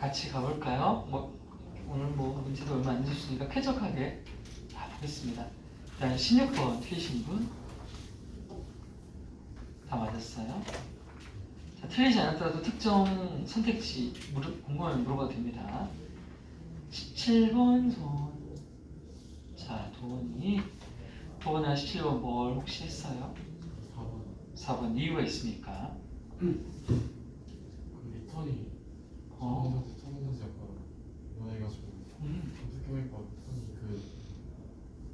같이 가볼까요? 오늘 문제도 얼마 안 주시니까 쾌적하게 보겠습니다. 일단 16번 틀리신 분 다 맞았어요. 자, 틀리지 않았더라도 특정 선택지 궁금하면 물어봐도 됩니다. 17번 손. 자, 도원이 17번 뭘 혹시 했어요? 4번 이유가 있습니까? 그 리턴이 성인선수 약간 연해가지고 검색해보니까 리턴이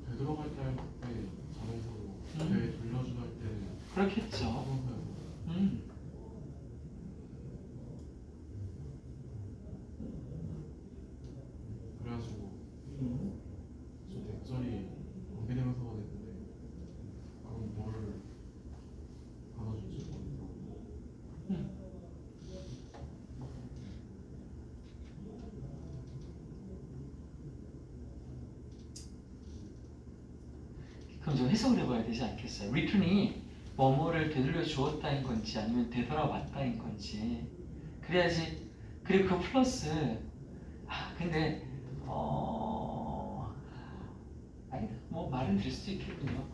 되돌아갈 때 할 때 자동으로 배 돌려주다 할 때 그렇겠죠. 그래가지고 저 대절이 관계대명사가 됐는데 그럼 뭘 받아줄지 모르겠고 그럼 좀 해석을 해봐야 되지 않겠어요? return이 뭐뭐를 되돌려 주었다인 건지 아니면 되돌아왔다인 건지 그래야지. 그리고 그 플러스 근데 아니다. 말은 드릴 수도 있겠군요.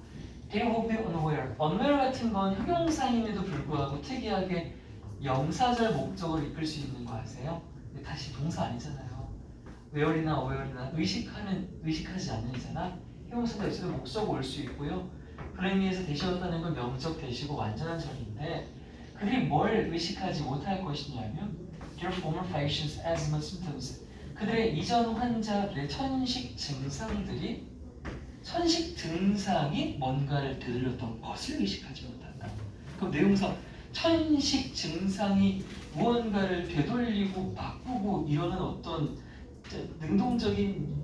They will be unaware. unaware 같은 건 형용사임에도 불구하고 특이하게 명사절 목적으로 이끌 수 있는 거 아세요? 근데 다시 동사 아니잖아요. ware이나 aware나 의식하지 않는이잖아. 형용사가 있어도 목적 올 수 있고요. 그런 의미에서 대시한다는 건 명적 대시고 완전한 절인데 그들이 뭘 의식하지 못할 것이냐면 their former factions, asthma symptoms. 그들의 이전 환자들의 천식 증상이 뭔가를 되돌렸던 것을 의식하지 못한다. 그럼 내용상 천식 증상이 무언가를 되돌리고 바꾸고 이러는 어떤 능동적인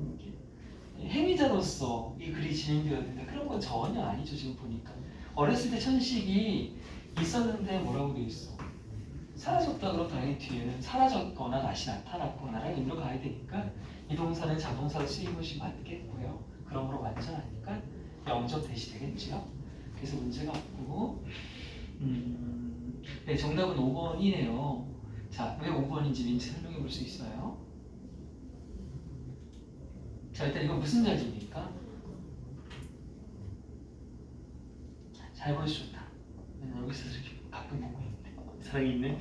행위자로서 이 글이 진행되어야 된다. 그런 건 전혀 아니죠. 지금 보니까 어렸을 때 천식이 있었는데 뭐라고 돼 있어? 사라졌다. 그럼 당연히 뒤에는 사라졌거나 다시 나타났거나라는 의미로 가야 되니까 이 동사는 자동사로 쓰인 것이 맞겠고요. 그러므로 완전하니까 영적 대시 되겠죠. 그래서 문제가 없고 네, 정답은 5번이네요. 자, 왜 5번인지 민지 설명해 볼 수 있어요? 자, 일단 이건 무슨 자리입니까? 잘 보여줬다. 맨날 여기서 이렇게 가끔 보고 있는데 사랑이 있네.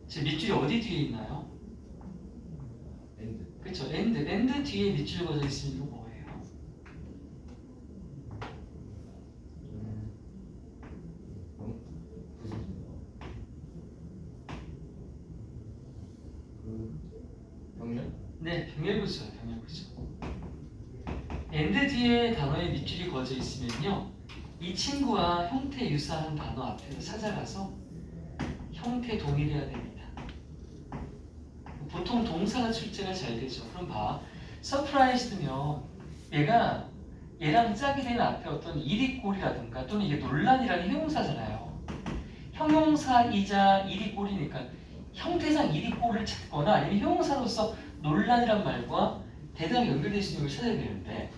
지금 밑줄이 어디 뒤에 있나요? 엔드. 그렇죠. 엔드 뒤에 밑줄 그어져 있으면 이거 뭐예요? 병렬? 네, 병렬구수예요. 병렬구수. 엔드 뒤에 단어에 밑줄이 그어져 있으면요, 이 친구와 형태 유사한 단어 앞에서 찾아가서 형태 동일해야 됩니다. 보통 동사가 출제가 잘 되죠. 그럼 봐. surprised면 얘랑 짝이 되는 앞에 어떤 이리꼴이라든가 또는 이게 논란이라는 형용사잖아요. 형용사이자 이리꼴이니까 형태상 이리꼴을 찾거나 아니면 형용사로서 논란이란 말과 대단히 연결될 수 있는 걸 찾아야 되는데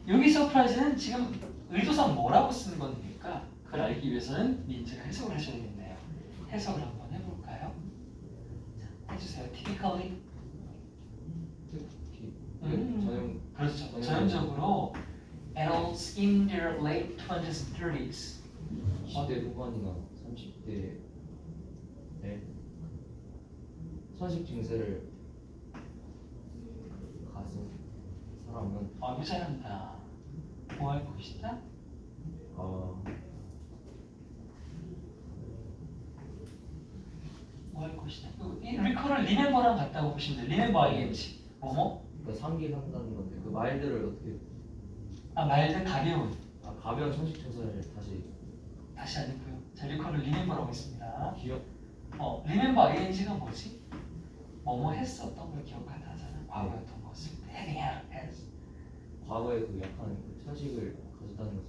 여기 서프라이즈는 지금 의도상 뭐라고 쓰는 겁니까? 그걸 알기 위해서는 민지가 해석을 하셔야겠네요. 해석을 한번 해볼까요? 자, 해주세요. typically. 그렇죠. 전형적으로 adults in their late 20s and 30s. 20대 후반이나 30대에 천식 증세를 가진 사람은 이거 잘한다. 뭐 할 것이다? 뭐 할 것이다. 이 리커를 리멤버랑 같다고 보시면 돼요. 리멤버 ing. 뭐뭐? 그러니까 상기한다는 건데 그 말들을 어떻게 말들 가벼운. 가벼운 천식 증세를 다시 아니고요. 자, 리커를 리멤버라고 했습니다. 기억 리멤버 ing가 뭐지? 뭐뭐 했었던 걸 기억하다 하잖아. 과거였던 것을. having has. 과거에 그 약한 그 천식을 가졌다는 것을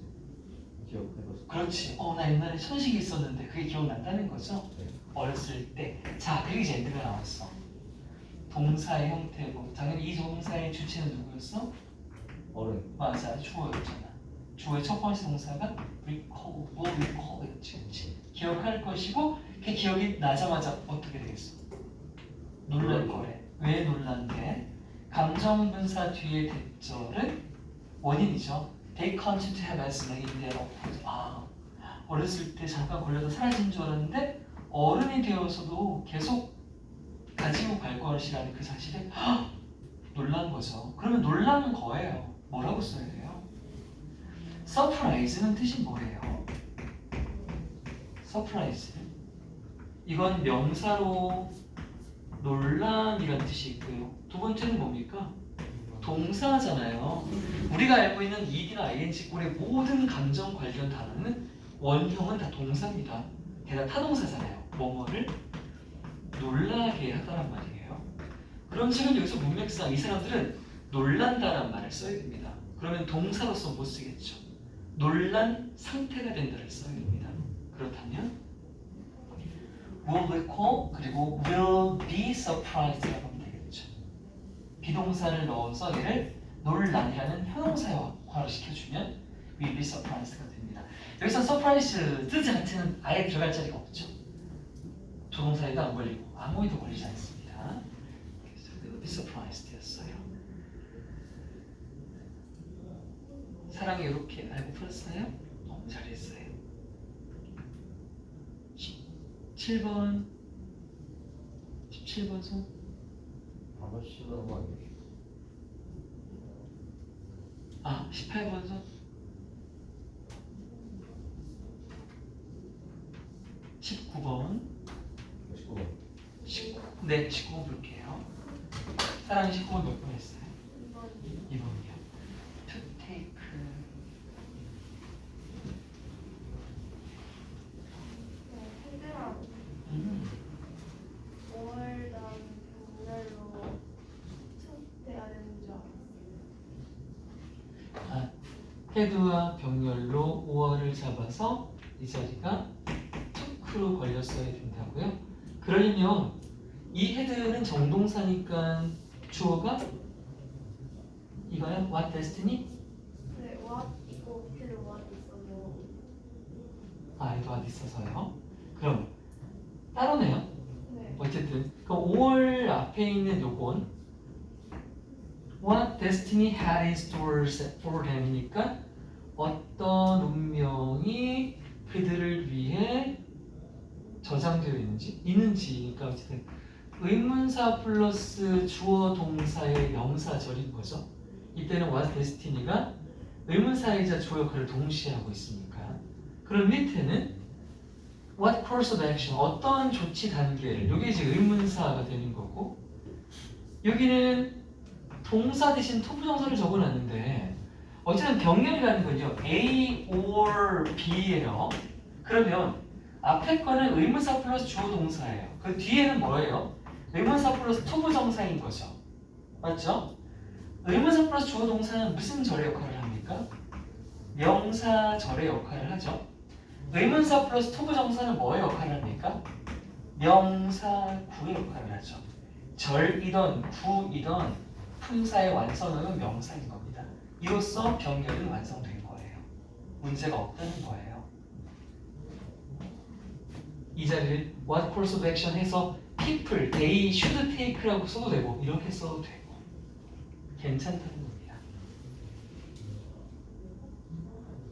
기억해서 그렇지. 나 옛날에 천식이 있었는데 그게 기억난다는 거죠? 네. 어렸을 때. 자, 그리고 이제 엔드가 나왔어. 동사의 형태고 당연히 이 동사의 주체는 누구였어? 어른 맞아, 주어였잖아. 주어의 첫 번째 동사가 recall, will recall이었지. 그치? 기억할 것이고 그 기억이 나자마자 어떻게 되겠어? 놀랄 거래. 왜 놀란데? 감정분사 뒤에 대절은 원인이죠. They continue to have asthma in their adulthood. 아, 어렸을 때 잠깐 걸려서 사라진 줄 알았는데 어른이 되어서도 계속 가지고 갈 것이라는 그 사실에 놀란 거죠. 그러면 놀라는 거예요. 뭐라고 써야 돼요? surprise는 뜻이 뭐예요? surprise. 이건 명사로 놀람이라는 뜻이 있고요. 두 번째는 뭡니까? 동사잖아요. 우리가 알고 있는 ed나 ing 꼴의 모든 감정 관련 단어는 원형은 다 동사입니다. 게다가 타동사잖아요. 뭐뭐를 놀라게 하다란 말이에요. 그럼 지금 여기서 문맥상 이 사람들은 놀란다란 말을 써야 됩니다. 그러면 동사로서 못 쓰겠죠. 놀란 상태가 된다를 써야 됩니다. 그렇다면 will recall 그리고 will be surprised라고 하면 되겠죠. 비동사를 넣어서 얘를 놀란이라는 형용사화로 시켜주면 will be surprised가 됩니다. 여기서 surprise 뜻 자체는 아예 들어갈 자리가 없죠. 조동사에도 안 걸리고 아무에도 걸리지 않습니다. 그래서 will be surprised였어요. 사랑이 이렇게 알고 풀었어요? 너무 잘했어요. 17번 17번 손 아저씨가 너무 안 돼. 18번 손 19번 19번. 19번 볼게요. 사랑이 19번 몇 번 했어요? 2번이요. To take 헤드랑 음. 5월 다음 병렬로 투돼야 되는 줄 알았어요. 헤드와 병렬로 5월을 잡아서 이 자리가 투크로 걸렸어야 된다고요? 그러려면 이 헤드는 정동사니까 주어가 이거요? What destiny? 근데 what 있고 밑에도 what 있어서 이거 어디 있어서요? 그럼 따로네요. 네. 어쨌든 그럼 5월 앞에 있는 요건 What destiny had in store for them이니까 어떤 운명이 그들을 위해 저장되어 있는지니까 어쨌든 의문사 플러스 주어 동사의 명사절인 거죠. 이때는 what destiny가 의문사이자 주어 역할을 동시에 하고 있으니까. 그럼 밑에는 what course of action 어떤 조치 단계를 이게 이제 의문사가 되는 거고 여기는 동사 대신 투부정사를 적어놨는데 어쨌든 병렬이라는 건요 A or B예요. 그러면 앞에 거는 의문사 플러스 주어 동사예요. 그 뒤에는 뭐예요? 의문사 플러스 투부정사인 거죠. 맞죠? 의문사 플러스 주어 동사는 무슨 절의 역할을 합니까? 명사절의 역할을 하죠. 의문사 플러스 투부정사는 뭐의 역할을 합니까? 명사구의 역할을 하죠. 절이던 구이던 품사의 완성형은 명사인 겁니다. 이로써 병렬은 완성된 거예요. 문제가 없다는 거예요. 이 자리를 what course of action 해서 people, they should take라고 써도 되고 이렇게 써도 되고 괜찮다는 겁니다.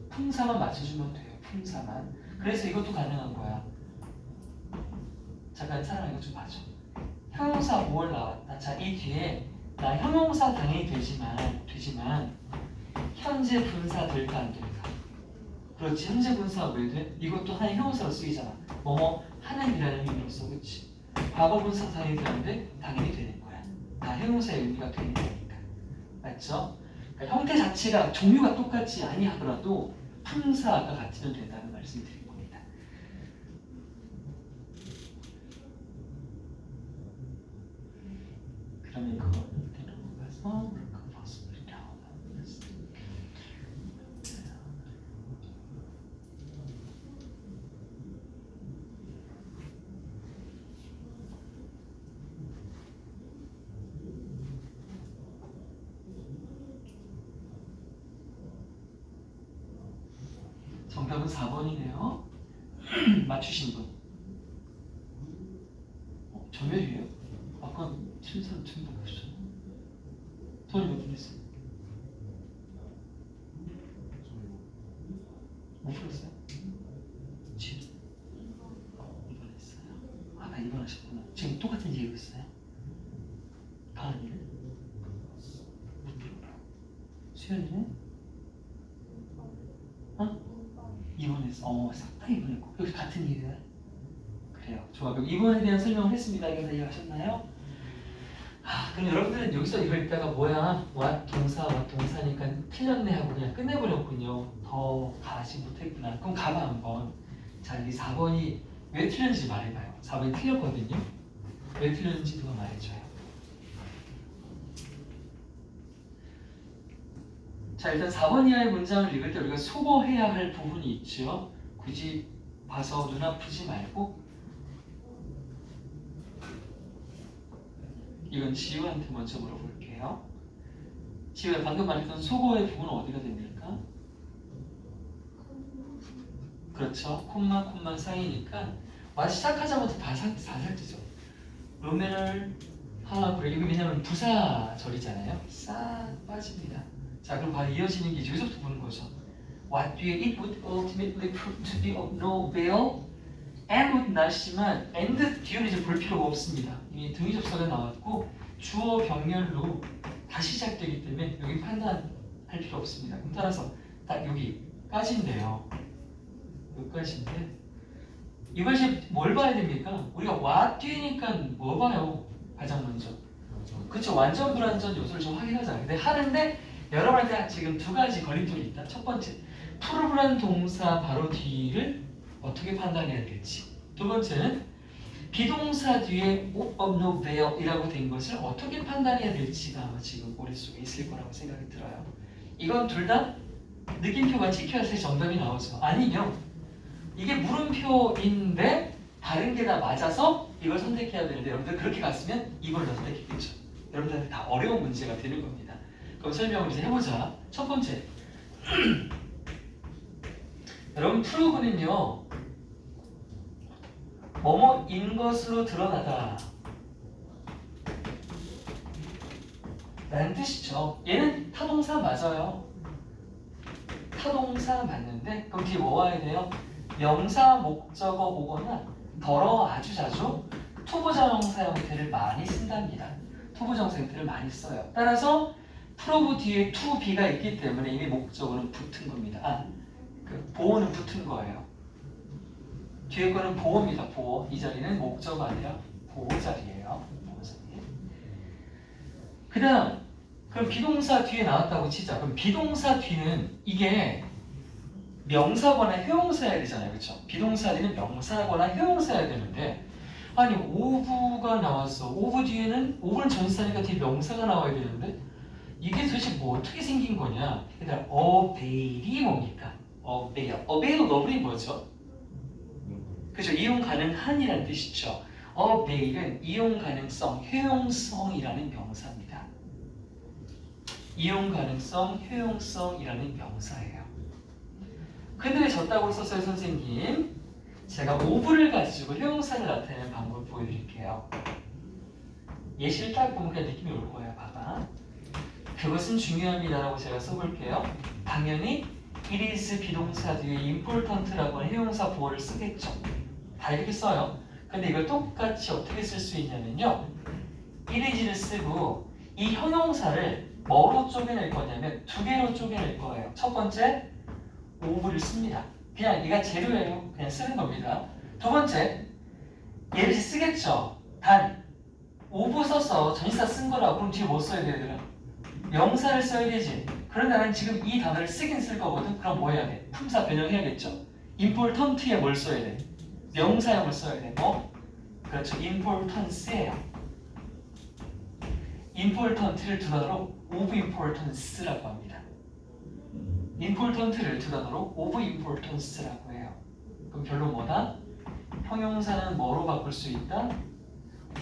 품사만 맞춰주면 돼요. 품사만. 그래서 이것도 가능한 거야. 잠깐 사람 이거 좀 봐줘. 형용사 5월 나왔다. 자, 이 뒤에 나 형용사 당연히 되지만 현재 분사 될까 안 될까? 그렇지. 현재 분사가 왜 돼? 이것도 하나의 형용사로 쓰이잖아. 뭐뭐 하는이라는 의미로서 그렇지. 과거 분사 당연히 되는데 당연히 되는 거야. 다 형용사의 의미가 되는 거니까. 맞죠? 그러니까 형태 자체가 종류가 똑같지 아니하더라도 품사가 같으면 된다는 말씀을 드린 겁니다. 그러면 이거는 내려가서 그 possibly down. 정답은 4번이네요. 맞추신 분. 정렬이에요? 아까 7선 전부 없어. 돈이 몇 분 했어요? 저 이거 못 풀었어요? 7. 2번 했어요. 아까 2번 하셨구나. 지금 똑같은 얘기고 있어요? 가은이는? 못 풀어. 수현이는? 어? 2번 했어. 싹 다 2번 했고. 여기 같은 얘기야? 그래요. 좋아. 그럼 2번에 대한 설명을 했습니다. 이거 다 이해하셨나요? 그럼 여러분들은 여기서 이걸 읽다가 뭐야? what 동사니까 틀렸네 하고 그냥 끝내버렸군요. 더 가지 못했구나. 그럼 가봐 한번. 자, 여기 4번이 왜 틀렸는지 말해봐요. 4번이 틀렸거든요. 왜 틀렸는지 누가 말해줘요. 자, 일단 4번 이하의 문장을 읽을 때 우리가 소거해야 할 부분이 있죠. 굳이 봐서 눈 아프지 말고 이건 지우한테 먼저 물어볼게요. 지우야, 방금 말했던 소거의 부분은 어디가 됩니까? 그렇죠. 콤마 사이니까 시작하자마자 다 살지죠. 로메를 하고 이게 왜냐면 부사절이잖아요. 싹 빠집니다. 자, 그럼 바로 이어지는 게 여기서부터 보는 거죠. What 뒤에 it would ultimately prove to be of no avail and would not지만 and 뒤에는 이제 볼 필요가 없습니다. 이미 등위 접사가 나왔고 주어 병렬로 다시 시작되기 때문에 여기 판단할 필요 없습니다. 그럼 따라서 딱 여기까지인데요. 여기까지인데 이것이 뭘 봐야 됩니까? 우리가 what 뒤니까 뭐 봐요? 가장 먼저. 그렇죠. 완전 불완전 요소를 좀 확인하잖아요. 근데 하는데 여러분한테 지금 두 가지 걸림돌이 있다. 첫 번째, 프로브란 동사 바로 뒤를 어떻게 판단해야 될지. 두 번째는 비동사 뒤에 of no avail이라고 된 것을 어떻게 판단해야 될지가 아마 지금 머릿속에 있을 거라고 생각이 들어요. 이건 둘 다 느낌표가 찍혀야 정답이 나오죠. 아니면 이게 물음표인데 다른 게 다 맞아서 이걸 선택해야 되는데 여러분들 그렇게 갔으면 이걸 선택했겠죠. 여러분들한테 다 어려운 문제가 되는 겁니다. 그럼 설명을 이제 해보자. 첫 번째, 여러분 프로브는요 뭐뭐인 것으로 드러나다 라는 뜻이죠. 얘는 타동사 맞아요. 타동사 맞는데 그럼 뒤에 뭐 와야 돼요? 명사 목적어 오거나 덜어 아주 자주 투부정사 형태를 많이 쓴답니다. 투부정사 형태를 많이 써요. 따라서 프로브 뒤에 to be가 있기 때문에 이미 목적어는 붙은 겁니다. 그 보어는 붙은 거예요. 뒤에 거는 보어입니다. 보어. 이 자리는 목적어가 아니라 보어 자리예요. 보어 자리. 그 다음 그럼 비동사 뒤에 나왔다고 치자. 그럼 비동사 뒤는 이게 명사거나 형용사여야 되잖아요. 그렇죠? 비동사 뒤는 명사거나 형용사여야 되는데 아니 오브가 나왔어. 오브 뒤에는 오브는 전치사니까 뒤에 명사가 나와야 되는데 이게 도대체 뭐 어떻게 생긴 거냐? 얘들아, avail이 뭡니까? available이 뭐죠? 그죠? 이용 가능한이라는 뜻이죠. avail은 이용 가능성, 효용성이라는 명사입니다. 이용 가능성, 효용성이라는 명사예요. 근데 왜 졌다고 썼어요, 선생님? 제가 오브를 가지고 효용사를 나타내는 방법을 보여드릴게요. 예시를 딱 보면 그냥 느낌이 올 거예요. 봐봐. 그것은 중요합니다라고 제가 써볼게요. 당연히 it is 비동사 뒤에 important라고 하는 형용사 보어를 쓰겠죠. 다 이렇게 써요. 근데 이걸 똑같이 어떻게 쓸 수 있냐면요. it is를 쓰고 이 형용사를 뭐로 쪼개낼 거냐면 두 개로 쪼개낼 거예요. 첫 번째, of를 씁니다. 그냥 얘가 재료예요. 그냥 쓰는 겁니다. 두 번째, 얘를 쓰겠죠. 단, of 써서 전치사 쓴 거라고 그럼 뒤에 뭐 써야 돼요, 얘들아? 명사를 써야 되지. 그런데 나는 지금 이 단어를 쓰긴 쓸 거거든. 그럼 뭐 해야 돼? 품사 변형해야겠죠. important에 뭘 써야 돼? 명사형을 써야 돼. 뭐? 그렇죠. importance예요. important를 두 단어로 of importance라고 합니다. important를 두 단어로 of importance라고 해요. 그럼 결론 뭐다? 형용사는 뭐로 바꿀 수 있다?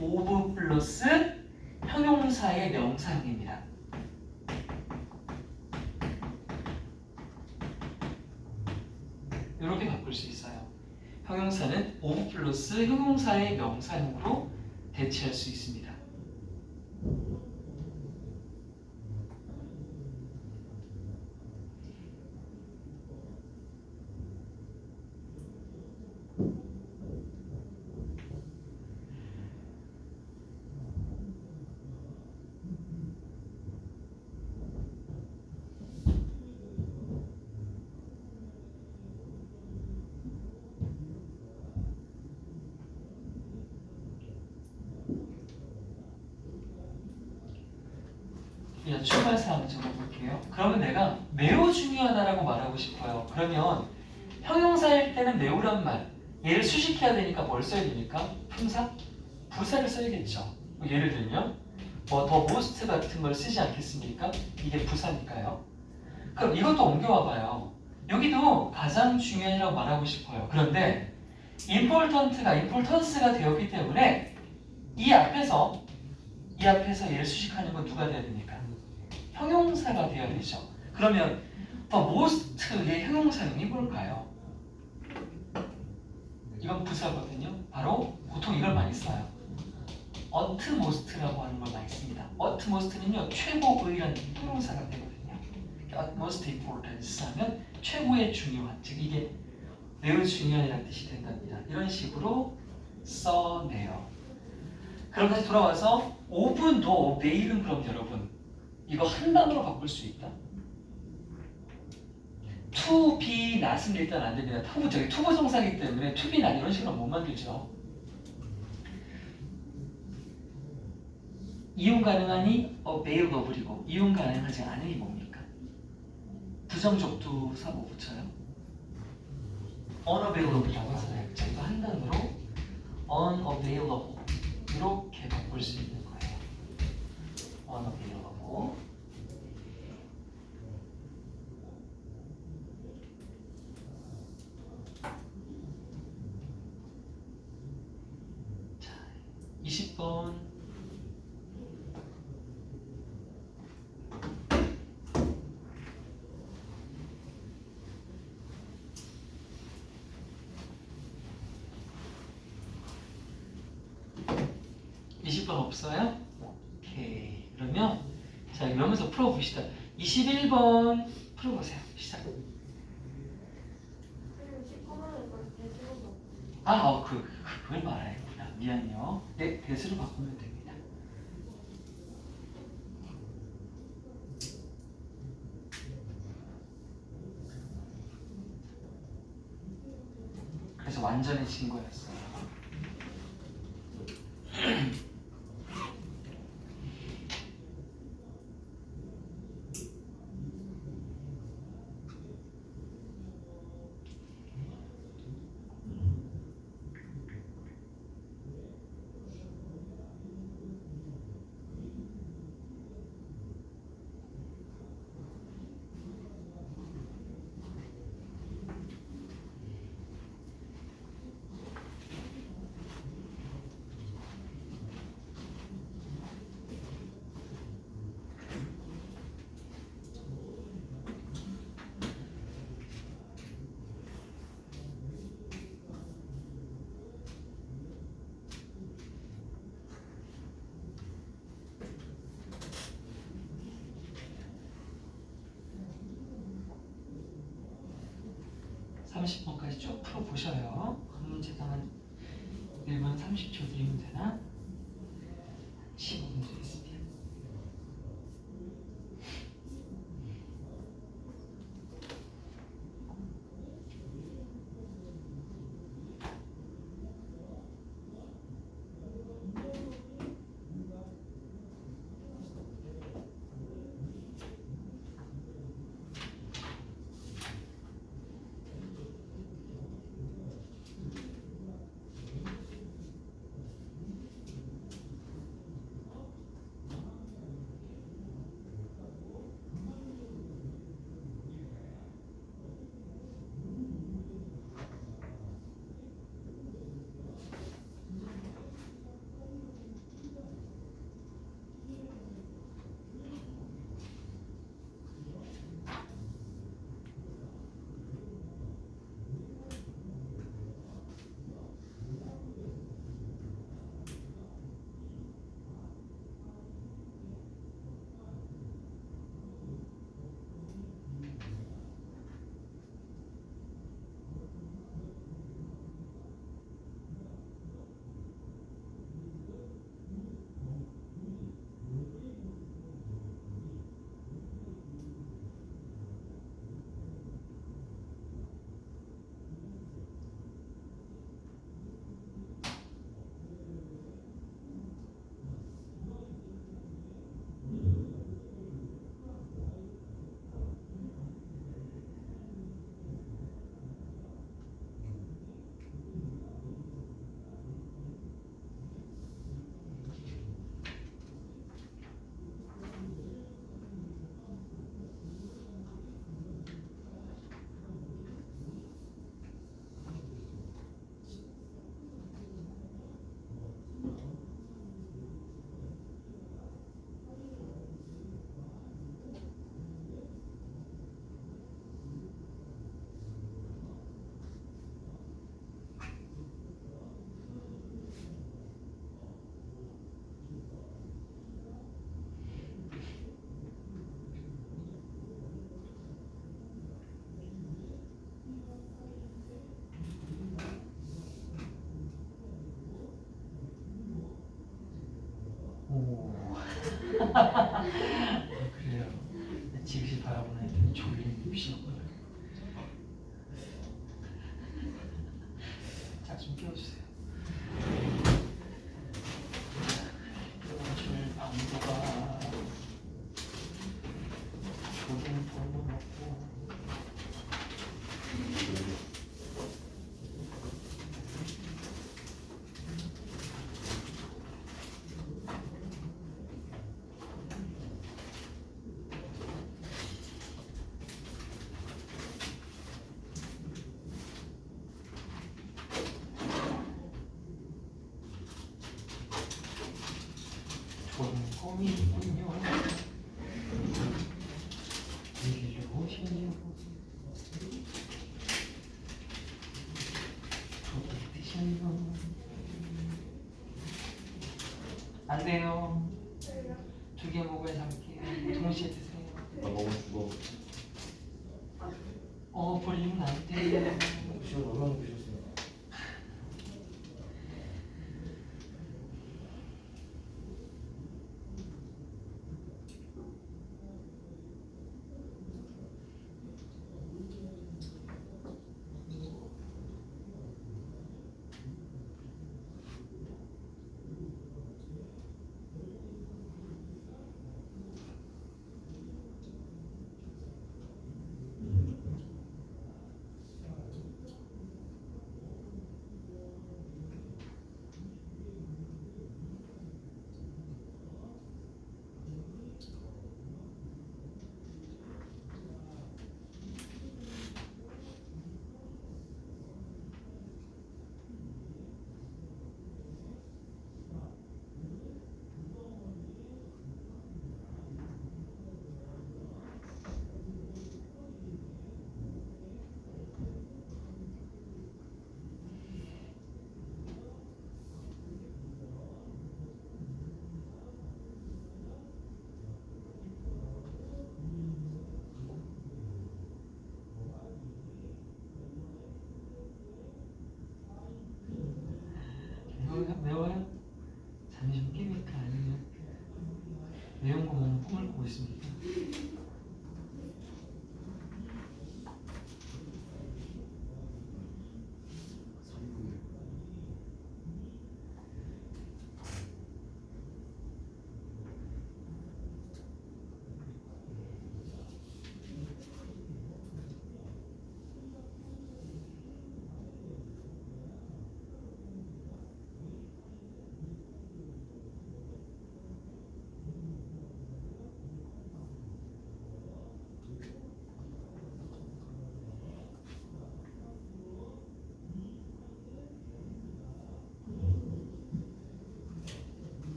of 플러스 형용사의 명사형입니다. 이렇게 바꿀 수 있어요. 형용사는 of 플러스 형용사의 명사형으로 대체할 수 있습니다. 자, 출발사항 적어볼게요. 그러면 내가 매우 중요하다라고 말하고 싶어요. 그러면 형용사일 때는 매우란 말, 얘를 수식해야 되니까 뭘 써야 됩니까? 품사? 부사를 써야겠죠. 예를 들면 뭐 더 most 같은 걸 쓰지 않겠습니까? 이게 부사니까요. 그럼 이것도 옮겨와봐요. 여기도 가장 중요하다고 말하고 싶어요. 그런데 important가 importance가 되었기 때문에 이 앞에서 얘를 수식하는 건 누가 돼야 됩니까? 형용사가 되어야 되죠. 그러면 the most의 형용사형이 뭘까요? 이건 부사거든요. 바로 보통 이걸 많이 써요. utmost라고 하는 걸 많이 씁니다. utmost는요 최고의라는 형용사가 되거든요. utmost importance 하면 최고의 중요한, 즉 이게 매우 중요한이라는 뜻이 된답니다. 이런 식으로 써내요. 그럼 다시 돌아와서 of도 내일은 그럼 여러분 이거 한 단어로 바꿀 수 있다. to be not은 일단 안 됩니다. 투부 정사이기 때문에 to be not 이런 식으로 못 만들죠. 이용 가능하니 available이고 이용 가능하지 않으니 뭡니까? 부정적도 사고 붙여요. unavailable이라고 하잖아요. 자, 이거 한 단어로 unavailable 이렇게 바꿀 수 있는 거예요. unavailable. 자, 20번. 없어요? 오케이. 그러면 자 이러면서 풀어봅시다. 21번 풀어보세요. 시작. 그걸 말하겠구나. 미안해요. 네, 대수로 바꾸면 됩니다. 그래서 완전해진 거였어요. (30번까지) 쭉 풀어보셔요. 한 문제당 한 1분 30초 드리면 되나? 15분 드리겠습니다. 그래요. 지그시 바라보는 애들은 졸린 립시였고요. 자, 좀 끼워주세요. 줄 방도가 조금 더 먹고 좋은 꿈이군요. 이리로 오시면 좋은 뜻이요. 안 돼요. 두 개 먹어야 잡을게요. 동시에 드세요. 나 먹으면 죽어. 벌리면 안 돼요. 시간 얼마나 드셨어요? 매워요? 잠이 좀 깨니까 아니면 매운 거 먹는 꿈을 꾸고 있습니까?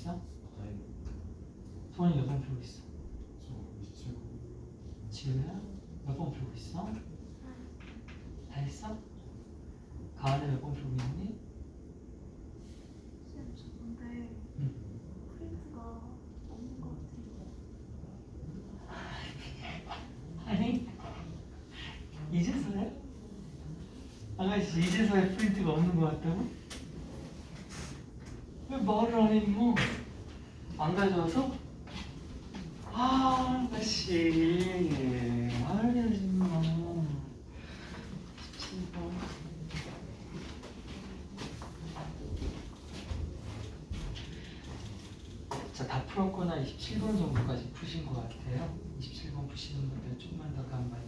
있어? 아니, 손이 몇 번 풀고 있어? 저 27번. 지우야? 몇 번 풀고 있어? 다 했어? 가은이 몇 번 풀고 있니? 쌤, 저 근데 응. 프린트가 없는 것 같아요. 아니 이제서야? 아가씨 이제서야 프린트가 없는 것 같다고? 왜 말을 안 해? 뭐? 안 가져와서? 아 아가씨 말을 해야지 뭐. 17번. 자, 다 풀었거나 27번 정도까지 푸신 것 같아요. 27번 푸시는 분들 조금만 더 간단히.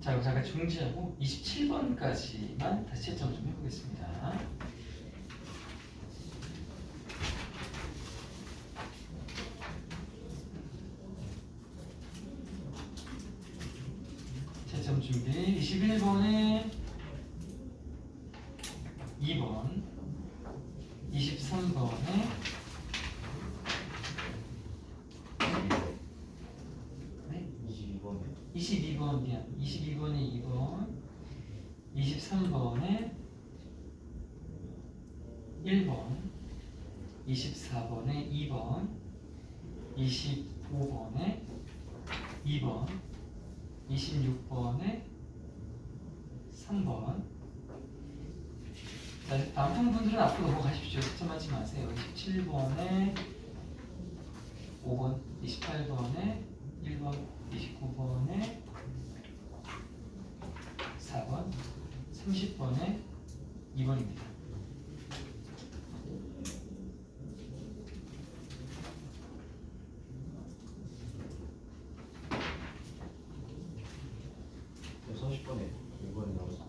자, 그럼 잠깐 중지하고 27번까지만 다시 채점 좀 해보겠습니다. 채점 준비. 21번에 2번, 23번에 네? 22번이요? 22번 미안. 22번에 2번, 23번에 1번, 24번에 2번, 25번에 2번, 26번에 3번. 남성분들은 앞으로 넘어가십시오. 채점하지 마세요. 27번에 5번, 28번에 1번, 29번에 4번, 30번에 2번입니다. 저 30번에 5번이 나왔어.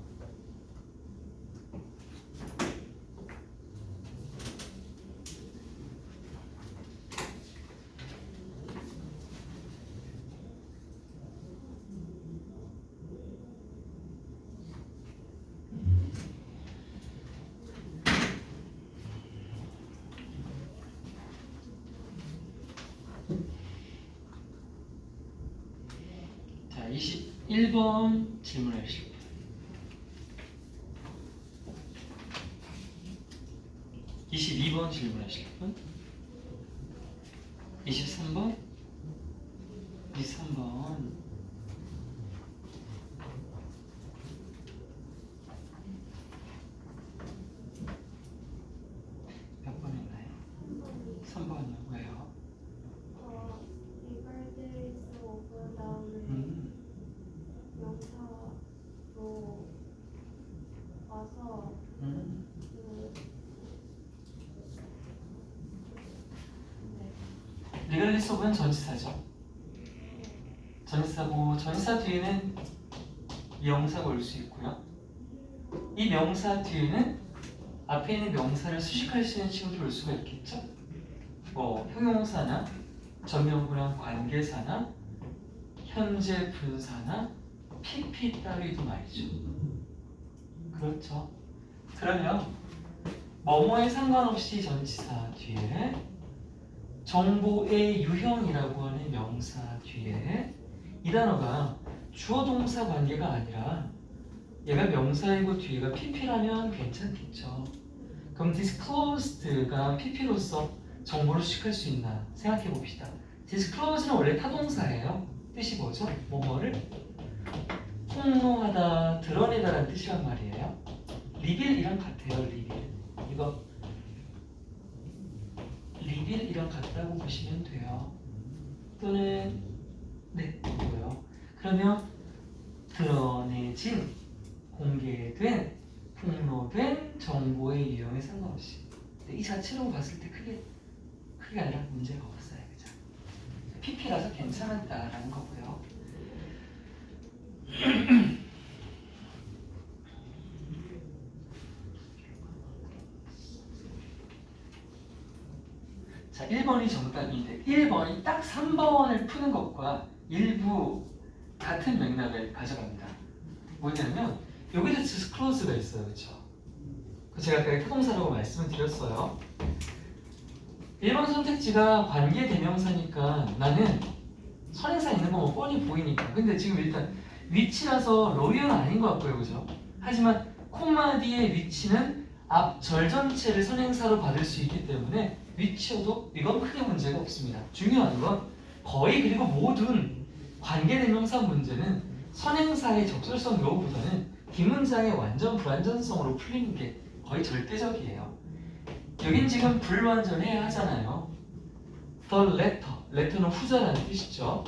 자, 21번 질문해 주실 분. 22번 질문하실 분. 23번. 23번. 몇 번 했나요? 3번이요. 왜요? 리발데이스 오브 다음에 명사로 와서 그 네. 리갈리스 오브는 전치사죠. 전치사고 전치사 뒤에는 명사가 올 수 있고요. 이 명사 뒤에는 앞에 있는 명사를 수식할 수 있는 친구들이 올 수가 있겠죠. 뭐 형용사나 전명구랑 관계사나 현재 분사나 PP 따위도 말이죠. 그렇죠. 그러면 뭐뭐에 상관없이 전치사 뒤에 정보의 유형이라고 하는 명사 뒤에 이 단어가 주어 동사 관계가 아니라 얘가 명사이고 뒤에가 PP라면 괜찮겠죠. 그럼 disclosed가 PP로서 정보를 수식할 수 있나 생각해 봅시다. disclose는 원래 타동사예요. 뜻이 뭐죠? 뭐뭐를 폭로하다, 드러내다라는 뜻이란 말이에요. 리빌이랑 같아요. 리빌. 이거 리빌이랑 같다고 보시면 돼요. 또는 네, 이거요. 그러면 드러내진, 공개된, 폭로된 정보의 유형에 상관없이 이 자체로 봤을 때 크게 아니라 문제가 없어요. 그죠? PP라서 괜찮았다라는 거고요. 자, 1번이 정답인데 1번이 딱 3번을 푸는 것과 일부 같은 맥락을 가져갑니다. 뭐냐면 여기도 disclose가 있어요. 그렇죠? 제가 아까 타동사라고 말씀을 드렸어요. 1번 선택지가 관계대명사니까 나는 선행사 있는 거 뭐 뻔히 보이니까. 근데 지금 일단 위치라서 로이어는 아닌 것 같고요. 그죠? 하지만 콤마 뒤의 위치는 앞 절 전체를 선행사로 받을 수 있기 때문에 위치여도 이건 크게 문제가 없습니다. 중요한 건 거의 그리고 모든 관계대명사 문제는 선행사의 적절성 여부보다는 뒷문장의 완전 불완전성으로 풀리는 게 거의 절대적이에요. 여긴 지금 불완전해야 하잖아요. The letter, letter는 후자라는 뜻이죠.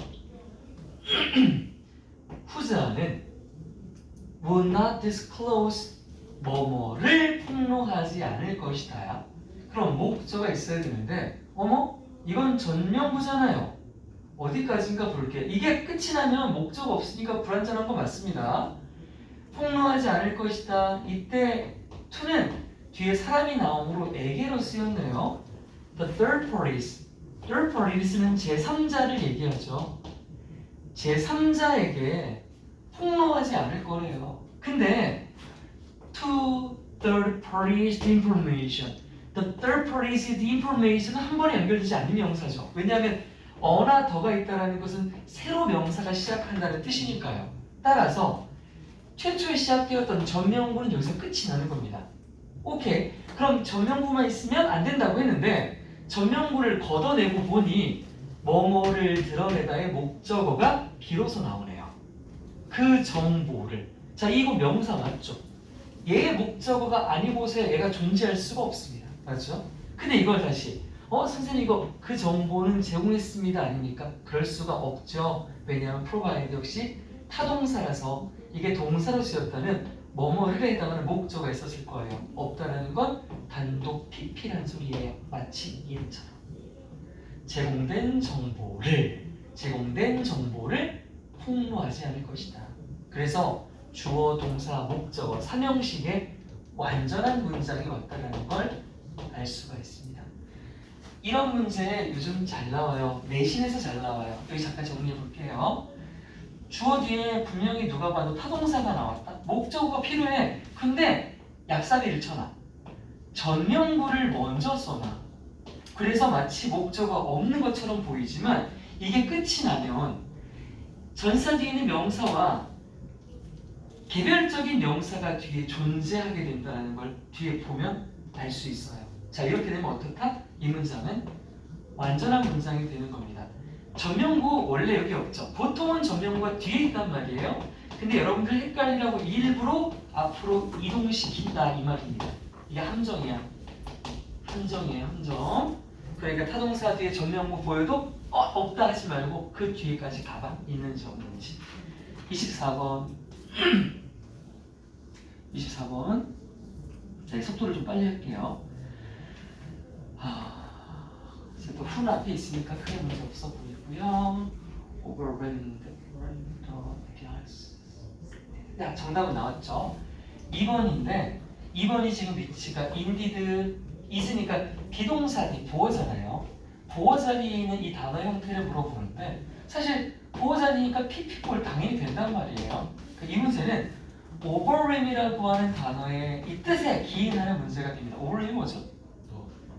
후자는 will not disclose 뭐뭐를 폭로하지 않을 것이다. 그럼 목적어가 있어야 되는데 어머? 이건 전명부잖아요. 어디까지인가 볼게. 이게 끝이 나면 목적어 없으니까 불완전한 거 맞습니다. 폭로하지 않을 것이다. 이때 to는 뒤에 사람이 나오므로 에게로 쓰였네요. The third parties. third parties는 제3자를 얘기하죠. 제3자에게 폭로하지 않을 거래요. 근데 to third parties the information. The third parties the information은 한 번에 연결되지 않는 명사죠. 왜냐하면 어나 더가 있다는 것은 새로 명사가 시작한다는 뜻이니까요. 따라서 최초에 시작되었던 전명부는 여기서 끝이 나는 겁니다. 오케이. 그럼 전명부만 있으면 안 된다고 했는데 전명부를 걷어내고 보니 뭐뭐를 드러내다의 목적어가 비로소 나오네요. 그 정보를. 자, 이거 명사 맞죠? 얘의 목적어가 아니고서 얘가 존재할 수가 없습니다. 맞죠? 근데 이걸 다시 선생님 이거 그 정보는 제공했습니다 아닙니까? 그럴 수가 없죠. 왜냐하면 provide 역시 타동사라서 이게 동사로 쓰였다면 뭐뭐를 해당하는 목적어가 있었을 거예요. 없다라는 건 단독 PP라는 소리예요. 마치 이름처럼. 제공된 정보를 폭로하지 않을 것이다. 그래서 주어, 동사, 목적어, 삼형식의 완전한 문장이 왔다라는 걸 알 수가 있습니다. 이런 문제 요즘 잘 나와요. 내신에서 잘 나와요. 여기 잠깐 정리해 볼게요. 주어 뒤에 분명히 누가 봐도 타동사가 나왔다. 목적어가 필요해. 근데 약사비를 쳐놔. 전명구를 먼저 써놔. 그래서 마치 목적어가 없는 것처럼 보이지만 이게 끝이 나면 전사 뒤에는 명사와 개별적인 명사가 뒤에 존재하게 된다는 걸 뒤에 보면 알 수 있어요. 자, 이렇게 되면 어떻다? 이 문장은 완전한 문장이 되는 겁니다. 전명구 원래 여기 없죠. 보통은 전명구가 뒤에 있단 말이에요. 근데 여러분들 헷갈리라고 일부러 앞으로 이동시킨다 이 말입니다. 이게 함정이야. 함정이에요. 함정. 그러니까 타동사 뒤에 전명구 보여도 없다 하지 말고 그 뒤에까지 가봐. 있는지 없는지. 24번 24번. 자, 속도를 좀 빨리 할게요. 이제 또 훈 앞에 있으니까 크게 문제 없어 보이고요. Overwhelmed. 야, 정답은 나왔죠. 2번인데 2번이 지금 위치가 indeed is니까 비동사니 보어잖아요. 보어 자리에 있는 이 단어 형태를 물어보는데 사실 보어 자리니까 PP꼴 당연히 된단 말이에요. 이 문제는 overwhelm이라고 하는 단어의 이 뜻에 기인하는 문제가 됩니다. overwhelm이 뭐죠?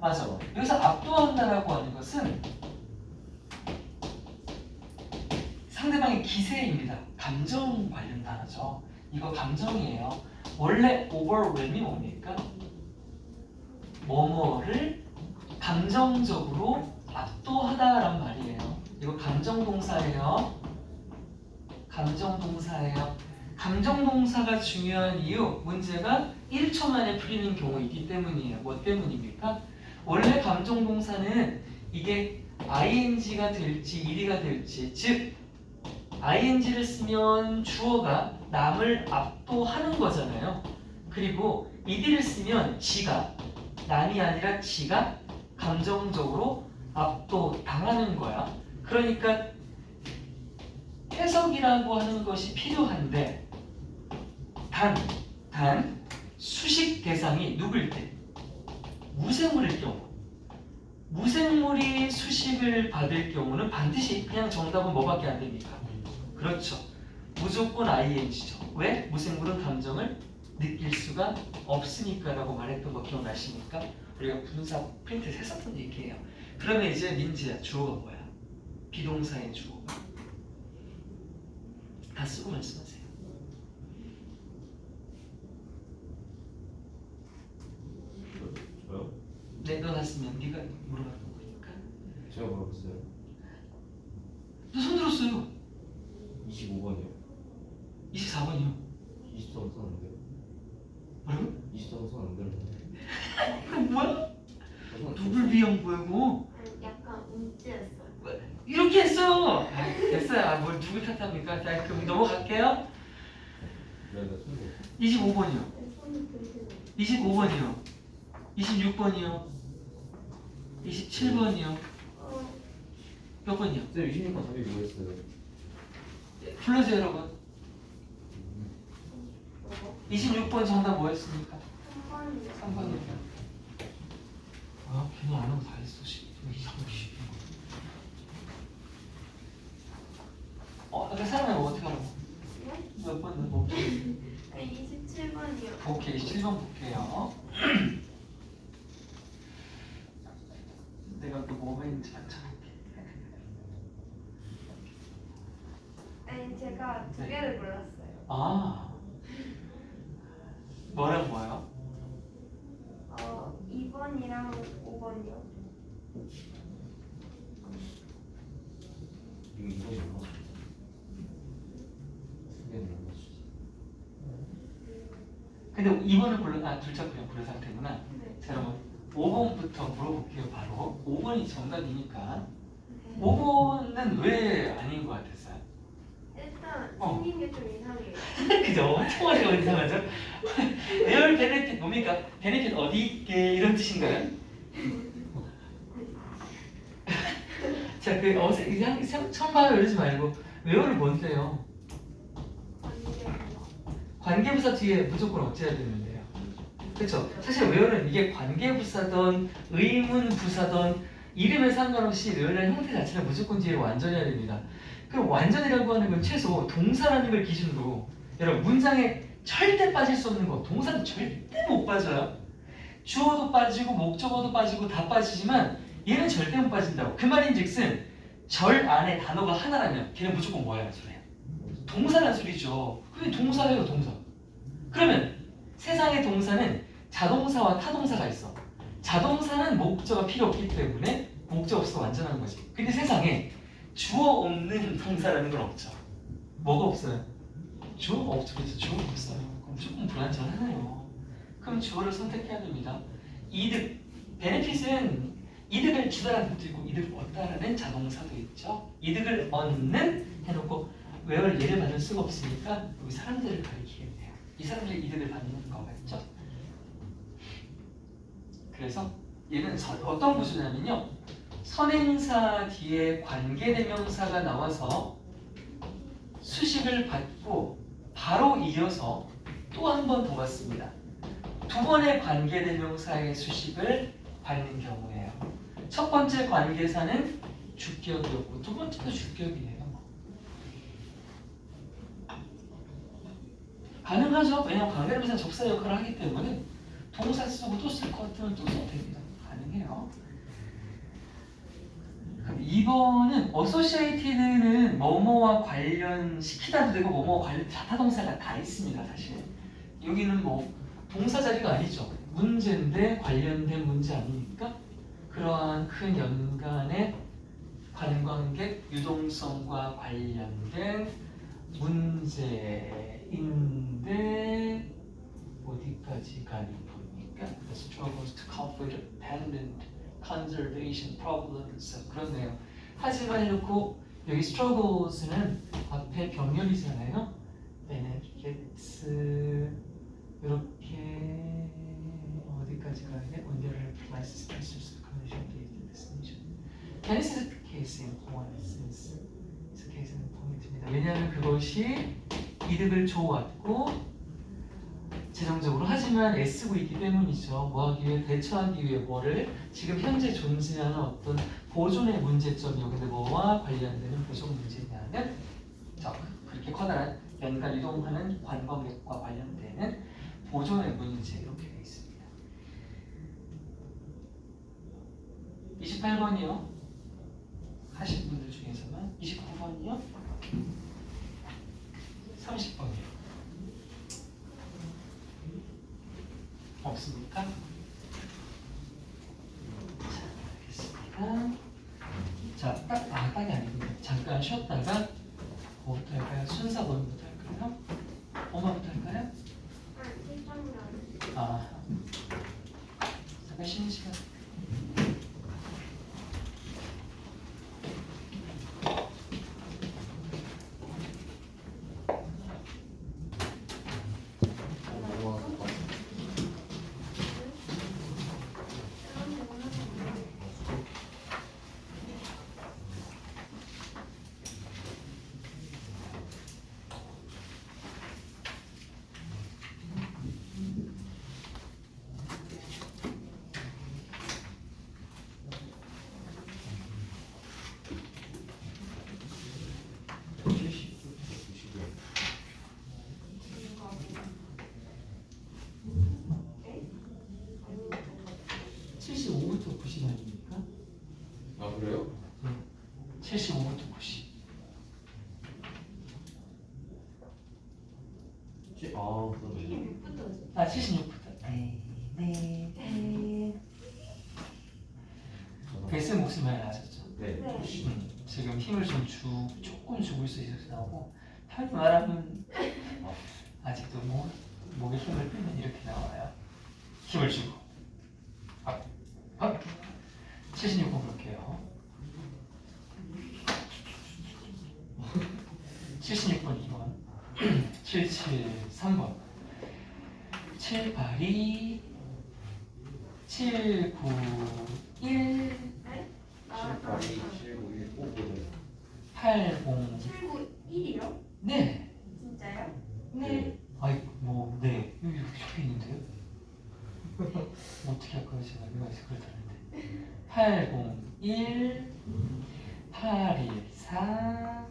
맞아. 여기서 압도한다라고 하는 것은 상대방의 기세입니다. 감정 관련 단어죠. 이거 감정이에요. 원래 overwhelm이 뭡니까? 뭐뭐를 감정적으로 압도하다란 말이에요. 이거 감정동사예요. 감정동사예요. 감정동사가 중요한 이유, 문제가 1초 만에 풀리는 경우이기 때문이에요. 뭐 때문입니까? 원래 감정동사는 이게 ing가 될지 ed가 될지, 즉 ing를 쓰면 주어가 남을 압도하는 거잖아요. 그리고 ed를 쓰면 지가, 남이 아니라 지가 감정적으로 압도당하는 거야. 그러니까 해석이라고 하는 것이 필요한데 단 수식 대상이 누구일 때? 무생물일 경우. 무생물이 수식을 받을 경우는 반드시 그냥 정답은 뭐밖에 안 됩니까? 그렇죠. 무조건 ing죠. 왜? 무생물은 감정을 느낄 수가 없으니까라고 말했던 거 기억나십니까? 우리가 분사 프린트에서 했었던 얘기예요. 그러면 이제 민지야, 주어가 뭐야? 비동사의 주어가. 다 쓰고 말씀하세요. 저요? 네, 너 났으면 네가 물어봤던 거니까. 제가 물어봤어요. 너 손 들었어요. 25번이요. 24번이요. 23번 썼는데요. 뭐라고? 23번 썼는데. 그럼 뭐야? 누굴 위한 거야 이거? 약간 움찔했어요. 이렇게 했어. 됐어요. 뭘 누굴 탓합니까? 자, 그럼 넘어갈게요. 내가 쓴거 25번이요. 손이 들리는. 25번이요. 26번이요. 27번이요. 몇 번이요? 쌤 26번 답이 뭐였어요? 불러주세요 여러분. 뭐고? 26번 정답 뭐였습니까? 3번이요. 3번이요. 아, 괜히 안 하고 다 했어. 이상한 씨. 아까 사람이 뭐 어떻게 하라고? 네? 몇 번? 뭐? 27번이요. 오케이, 7번 볼게요. 내가 또 뭐가 있는지 맞춰볼게. 아니 제가 두 개를 골랐어요. 아, 뭐랑 뭐요? 2번이랑 5번이요. 이거 2번이 못 맞췄어. 두 개는 못 맞추지. 근데 2번을 둘째 그냥 고른 상태구나. 네. 자, 여러분 5번부터 물어볼게요. 바로 5번이 정답이니까. 네. 5번은 왜 아닌 것 같았어요? 일단 어. 생긴 게 좀 이상해요. 그죠? 총알이 이상하죠? 에어 베네핏 뭡니까? 베네핏 어디 있게 이런 뜻인가요? 자, 그 그냥 처음 봐요 이러지 말고 웨어를 뭔데요? 관계부사 뒤에 무조건 어찌해야 되는데요. 그렇죠? 사실 웨어는 이게 관계부사든 의문부사든 이름에 상관없이 웨어라는 형태 자체는 무조건 뒤에 완전해야 됩니다. 그럼 완전이라고 하는 건 최소 동사라는 걸 기준으로 여러분 문장에 절대 빠질 수 없는 거 동사는 절대 못 빠져요. 주어도 빠지고 목적어도 빠지고 다 빠지지만 얘는 절대 못 빠진다고. 그 말인즉슨 절 안에 단어가 하나라면 걔는 무조건 뭐야 소리야? 동사란 소리죠. 그게 동사예요 동사. 그러면 세상의 동사는 자동사와 타동사가 있어. 자동사는 목적어가 필요 없기 때문에 목적 없어 완전한 거지. 근데 세상에 주어 없는 동사라는 건 없죠. 뭐가 없어요? 주어가 없죠. 그래서 주어가 없어요. 그럼 무조건 불완전하네요. 그럼 주어를 선택해야 됩니다. 이득, 베네핏은 이득을 주다라는 뜻도 있고 이득을 얻다라는 자동사도 있죠. 이득을 얻는 해놓고 where 예를 받을 수가 없으니까 여기 사람들을 가리키겠네요. 이 사람들이 이득을 받는 거겠죠. 그래서 얘는 어떤 구조냐면요. 선행사 뒤에 관계대명사가 나와서 수식을 받고 바로 이어서 또 한 번 더 받습니다. 두 번의 관계대명사의 수식을 받는 경우예요. 첫 번째 관계사는 주격이었고 두 번째도 주격이에요. 가능하죠. 왜냐하면 관계대명사는 접사 역할을 하기 때문에 동사 쓰고 또 쓸 것 같으면 또 써도 됩니다. 가능해요. 그럼 2번은 associated는 뭐뭐와 관련시키다도 되고 뭐뭐와 관련 자타동사가 다 있습니다. 사실 여기는 뭐 동사 자리가 아니죠. 문제인데 관련된 문제 아니니까 그러한 큰 연간의 관광객 유동성과 관련된 문제인데 어디까지 가는 겁니까? The struggles to cope with abandoned conservation problems. 그렇네요. 하지만 해놓고 여기 struggles는 앞에 병렬이잖아요. benefits 이렇게 어디까지 가야 돼? On their places, places, condition, date, destination. This is the case in point. This is the case in point입니다. 왜냐하면 그것이 이득을 줘왔고 재정적으로. 하지만 애쓰고 있기 때문이죠. 뭐 하기 위해? 대처하기 위해 뭐를? 지금 현재 존재하는 어떤 보존의 문제점이 여기서 뭐와 관련되는 보존 문제냐는 자, 그렇게 커다란 연간 이동하는 관광객과 관련되는 보존의 문제 이렇게 되어 있습니다. 28번이요. 하실 분들 중에서만 29번이요. 30번이요. 없습니까? 자, 알겠습니다. 자, 딱이 아니군요. 잠깐 쉬었다가 뭐부터 할까요? 순서번부터 할까요? 엄마부터 할까요? 아, 잠깐 쉬는 시간. 아닙니까? 아 그래요? 75부터 90. 그러네. 76부터지. 아, 76부터. 네. 베이스 목소리 많이 나셨죠? 네. 네. 지금 힘을 조금 주고 있어 나오고 하지 말하면 아직도 목에 힘을 빼면 이렇게 나와요. 힘을 주고. 76번 볼게요. 76번 2번 773번 78이 791 80 791이요? 네. 진짜요? 네. 아이 네 여기 적혀 있는데요. 어떻게 할까요? 제가 이거 있어 그렇다는데 801 814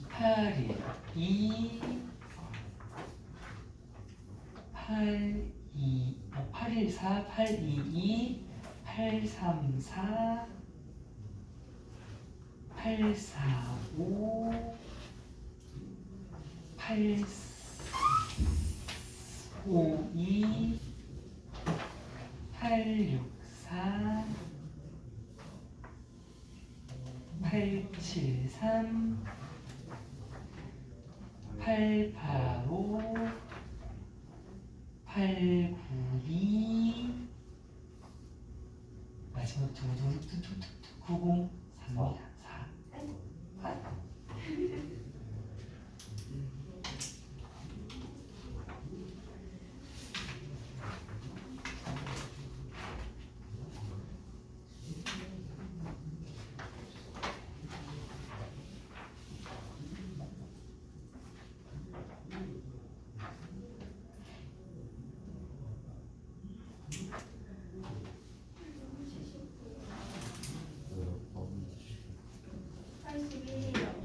812 814 822 834 845 852 864 873 885 892 마지막 두두두두두 903입니다. 4.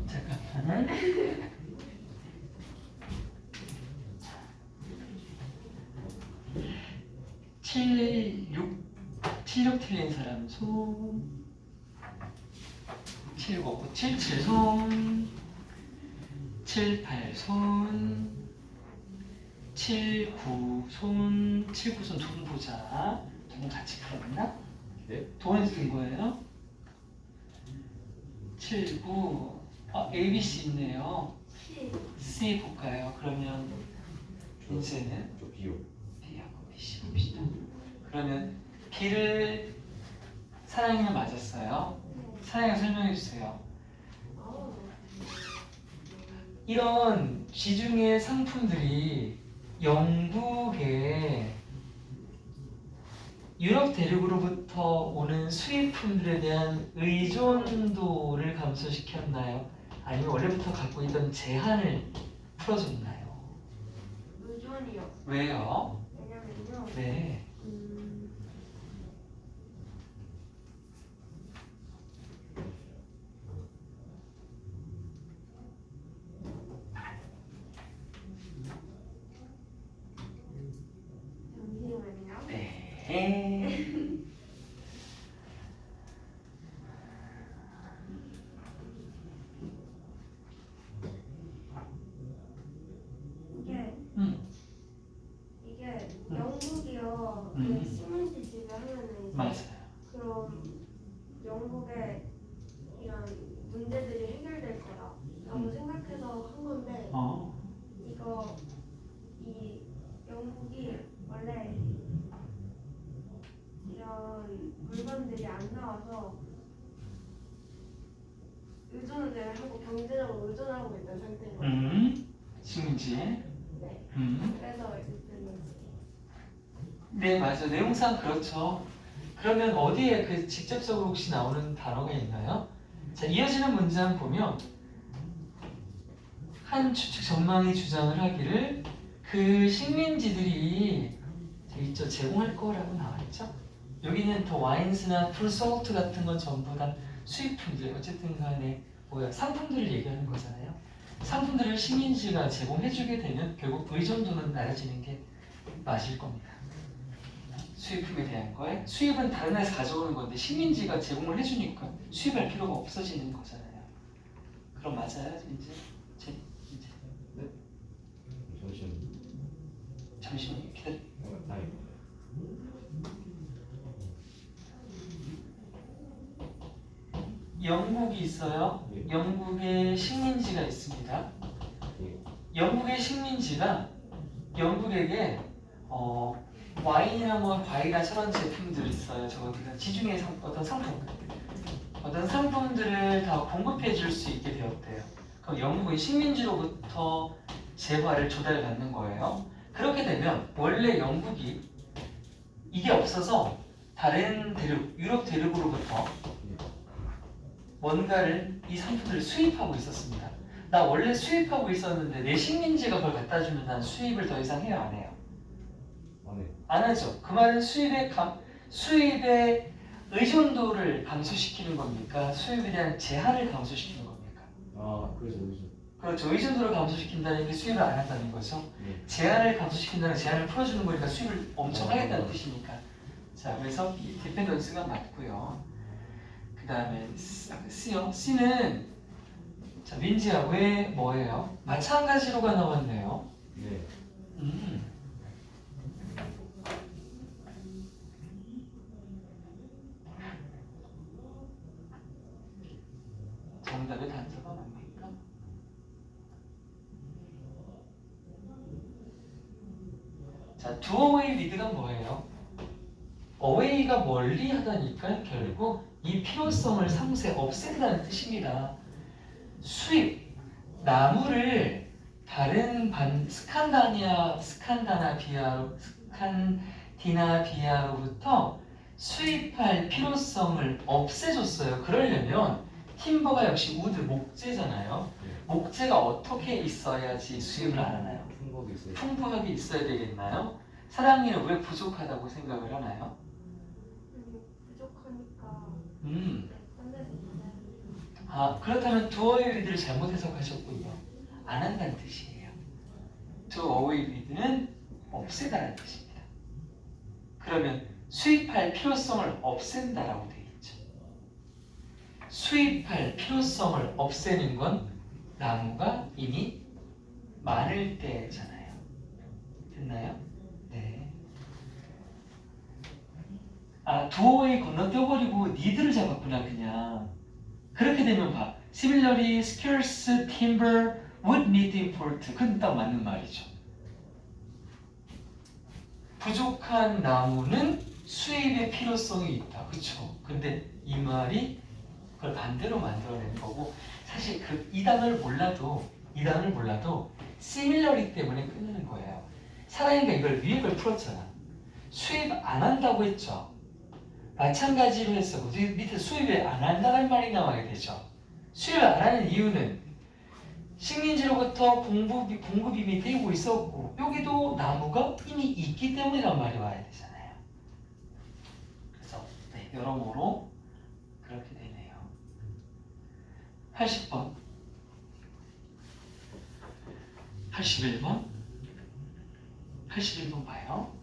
잠깐만. 76 틀린 사람 손. 79 77 손. 78 손. 79 손. 79 손 돈 보자. 돈 같이 풀었나? 네? 돈에서 든 거예요? 79 ABC 있네요. C 볼까요? 그러면 이제는 저 비요. B하고 BC 봅시다. 그러면 B를 사랑이면 맞았어요. 사랑이 설명해 주세요. 이런 지중해 상품들이 영국의 유럽 대륙으로부터 오는 수입품들에 대한 의존도를 감소시켰나요? 아니면 원래부터 갖고 있던 제한을 풀어줬나요? 의존이요. 왜요? 왜냐면요. 네. 잠시만요. 네. 이게 음, 이게 영국이요. 음. 그 시민지 집에 하면은 이제 맞아요. 그럼 영국의 이런 문제들이 해결될 거라고 생각해서 한 건데 이거 이 영국이 원래 이런 물건들이 안 나와서 의존을 하고 경제적으로 의존하고 있는 상태인 거예요. 식민지. 네. 음. 그래서 이때는 네, 맞아요. 내용상 그렇죠. 그러면 어디에 그 직접적으로 혹시 나오는 단어가 있나요? 자, 이어지는 문장 보면 한 추측 전망이 주장을 하기를 그 식민지들이 있죠. 제공할 거라고 나와 있죠. 여기는 더 와인스나 풀솔트 같은 건 전부 다 수입품들 어쨌든 간에 뭐야 상품들을 얘기하는 거잖아요. 상품들을 식민지가 제공해주게 되면 결국 의존도는 낮아지는 게 맞을 겁니다. 수입품에 대한 거에 수입은 다른 나라에서 가져오는 건데 식민지가 제공을 해주니까 수입할 필요가 없어지는 거잖아요. 그럼 맞아요, 이제? 이제 잠시만요, 기다려. 영국이 있어요. 예. 영국에 식민지가 있습니다. 예. 영국의 식민지가 영국에게 와인이나 뭐 과일이나 저런 제품들이 있어요. 저것들 지중해 어떤 상품들을 다 공급해 줄 수 있게 되었대요. 그럼 영국은 식민지로부터 재화를 조달받는 거예요. 그렇게 되면 원래 영국이 이게 없어서 다른 대륙, 유럽 대륙으로부터 뭔가를 이 상품들을 수입하고 있었습니다. 나 원래 수입하고 있었는데 내 식민지가 그걸 갖다 주면 난 수입을 더 이상 해요, 안 해요? 안 하죠. 그 말은 수입의 의존도를 감소시키는 겁니까? 수입에 대한 제한을 감소시키는 겁니까? 그래서 의존. 그렇죠. 의존도를 감소시킨다는 게 수입을 안 한다는 거죠. 네. 제한을 감소시킨다는 제한을 풀어주는 거니까 수입을 엄청 하겠다는 뜻이니까. 자, 그래서 이 디펜던스가 맞고요. 그 다음에 C요. C는 자, 민지야 왜 뭐예요? 마찬가지로가 나왔네요. 네. 정답의 단서가 뭡니까? 자, do away with가 뭐예요? away가 멀리 하다니까 결국 이 필요성을 상세 없앤다는 뜻입니다. 수입, 나무를 다른 스칸디나비아로부터 수입할 필요성을 없애줬어요. 그러려면 팀버가 역시 우드, 목재잖아요. 목재가 어떻게 있어야지 수입을 안 하나요? 풍복이 있어요. 풍부하게 있어야 되겠나요? 사랑니는 왜 부족하다고 생각을 하나요? 부족하니까 딴 데서 받아야 그렇다면 do away with를 잘못 해석하셨군요. 안 한다는 뜻이에요. do away with는 없애다라는 뜻입니다. 그러면 수입할 필요성을 없앤다라고 되어 있죠. 수입할 필요성을 없애는 건 나무가 이미 많을 때잖아요. 됐나요? 네. do away 건너뛰어버리고 need를 잡았구나 그냥. 그렇게 되면 봐. Similarly, scarce timber would need import. 그건 딱 맞는 말이죠. 부족한 나무는 수입의 필요성이 있다. 그쵸? 근데 이 말이 그걸 반대로 만들어내는 거고 사실 이 단어를 몰라도 similarly 때문에 끝나는 거예요. 사랑이가 이걸 위에 걸 풀었잖아. 수입 안 한다고 했죠. 마찬가지로 해서 밑에 수입을 안 한다는 말이 나와야 되죠. 수입을 안 하는 이유는 식민지로부터 공급이 되고 있었고 여기도 나무가 이미 있기 때문이란 말이 와야 되잖아요. 그래서 네, 여러모로 그렇게 되네요. 80번 81번 81번 봐요.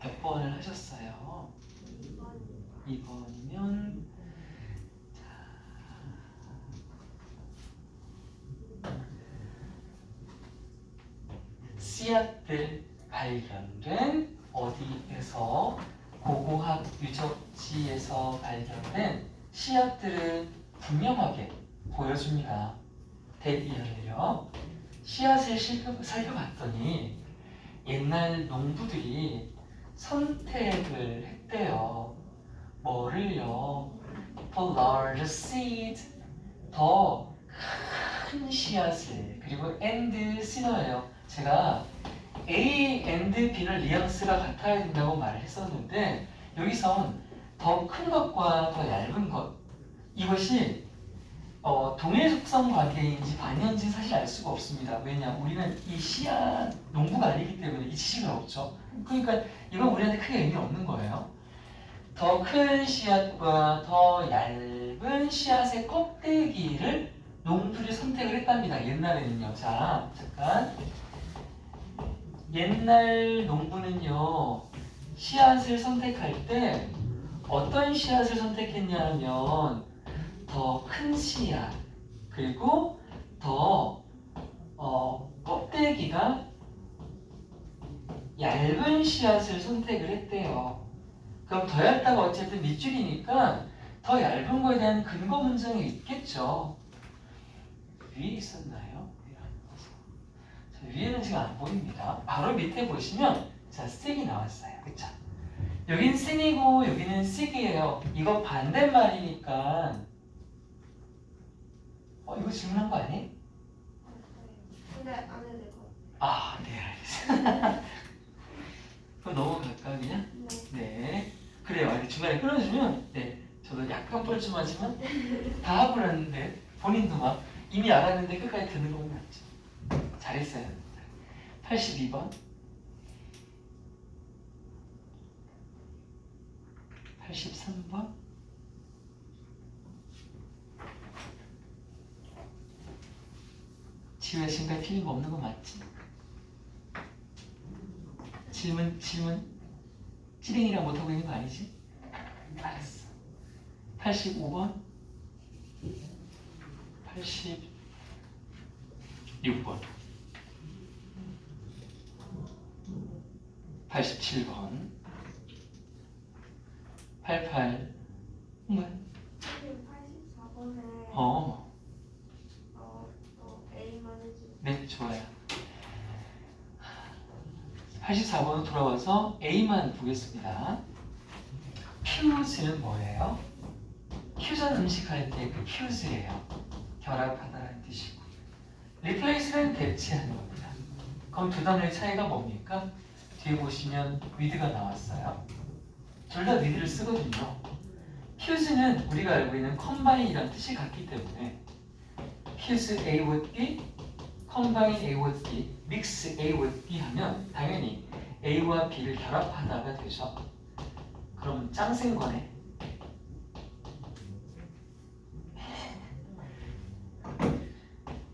몇 번을 하셨어요? 2번이면 씨앗들 발견된 어디에서 고고학 유적지에서 발견된 씨앗들은 분명하게 보여줍니다. 대비하려 씨앗을 살펴봤더니 옛날 농부들이 선택을 했대요. 뭐를요? The large seed, 더 큰 씨앗을. 그리고 and 신어예요. 제가 A and B는 뉘앙스가 같아야 된다고 말을 했었는데 여기선 더 큰 것과 더 얇은 것, 이것이 동일 속성 관계인지 반인지 사실 알 수가 없습니다. 왜냐? 우리는 이 씨앗 농부가 아니기 때문에 이 지식은 없죠. 그러니까 이건 우리한테 크게 의미 없는 거예요. 더 큰 씨앗과 더 얇은 씨앗의 껍데기를 농부들이 선택을 했답니다. 옛날에는요. 자, 잠깐. 옛날 농부는요, 씨앗을 선택할 때 어떤 씨앗을 선택했냐면 더 큰 씨앗, 그리고 더 껍데기가 얇은 씨앗을 선택을 했대요. 그럼 더 얇다가 어쨌든 밑줄이니까 더 얇은 거에 대한 근거 문장이 있겠죠. 위에 있었나요? 자, 위에는 지금 안 보입니다. 바로 밑에 보시면 자, 씩이 나왔어요. 그쵸? 여긴 씩이고 여기는 씩이에요. 이거 반대말이니까 이거 질문한 거 아니에요? 근데 안 해도 될 것 같아요. 아, 네, 알겠습니다. 그럼 넘어갈까요, 그냥? 네. 네. 그래요. 이렇게 중간에 끊어주면, 네. 저도 약간 뻘쭘하지만 다 하고 났는데 본인도 막 이미 알았는데 끝까지 듣는 거 보면 알죠. 잘했어요. 82번. 83번. 지우야 지금까지 틀린 거 없는 거 맞지? 질문 찌랭이랑 못하고 있는 거 아니지? 알았어. 85번 86번 87번 88 뭐야? 지금 84번에 A만 해주세요. 네, 좋아요. 84번으로 돌아와서 A만 보겠습니다. 퓨즈는 뭐예요? 퓨전 음식 할 때 그 퓨즈예요. 결합하다라는 뜻이고, 리플레이스는 대체하는 겁니다. 그럼 두 단어의 차이가 뭡니까? 뒤에 보시면 with가 나왔어요. 둘 다 with를 쓰거든요. 퓨즈는 우리가 알고 있는 combine이라는 뜻이 같기 때문에 fuse A with B, combine A with B, mix A with B 하면 당연히 A와 B를 결합하다가 되죠. 그럼 짱센 거네.